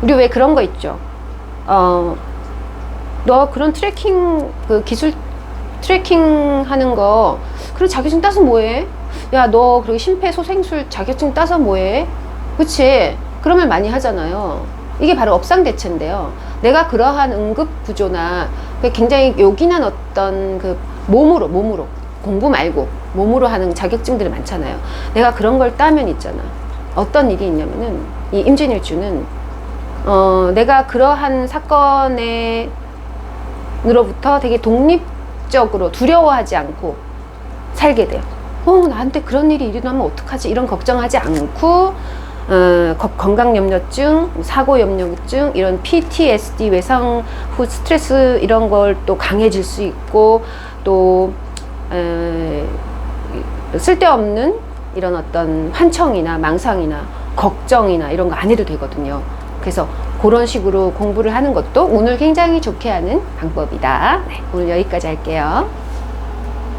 우리 왜 그런 거 있죠? 너 그런 트레킹 기술 트레킹 하는 거 그런 자격증 따서 뭐해? 야, 너 그리고 심폐소생술 자격증 따서 뭐해? 그치? 그런 말 많이 하잖아요. 이게 바로 업상대체인데요. 내가 그러한 응급구조나 굉장히 요긴한 어떤 몸으로 공부 말고 몸으로 하는 자격증들이 많잖아요. 내가 그런 걸 따면 있잖아. 어떤 일이 있냐면은 이 임진일주는 내가 그러한 사건으로부터 되게 독립적으로 두려워하지 않고 살게 돼요. 나한테 그런 일이 일어나면 어떡하지? 이런 걱정하지 않고 건강염려증, 사고염려증, 이런 PTSD, 외상 후 스트레스 이런 걸 또 강해질 수 있고 또 쓸데없는 이런 어떤 환청이나 망상이나 걱정이나 이런 거 안 해도 되거든요. 그래서 그런 식으로 공부를 하는 것도 운을 굉장히 좋게 하는 방법이다. 네, 오늘 여기까지 할게요.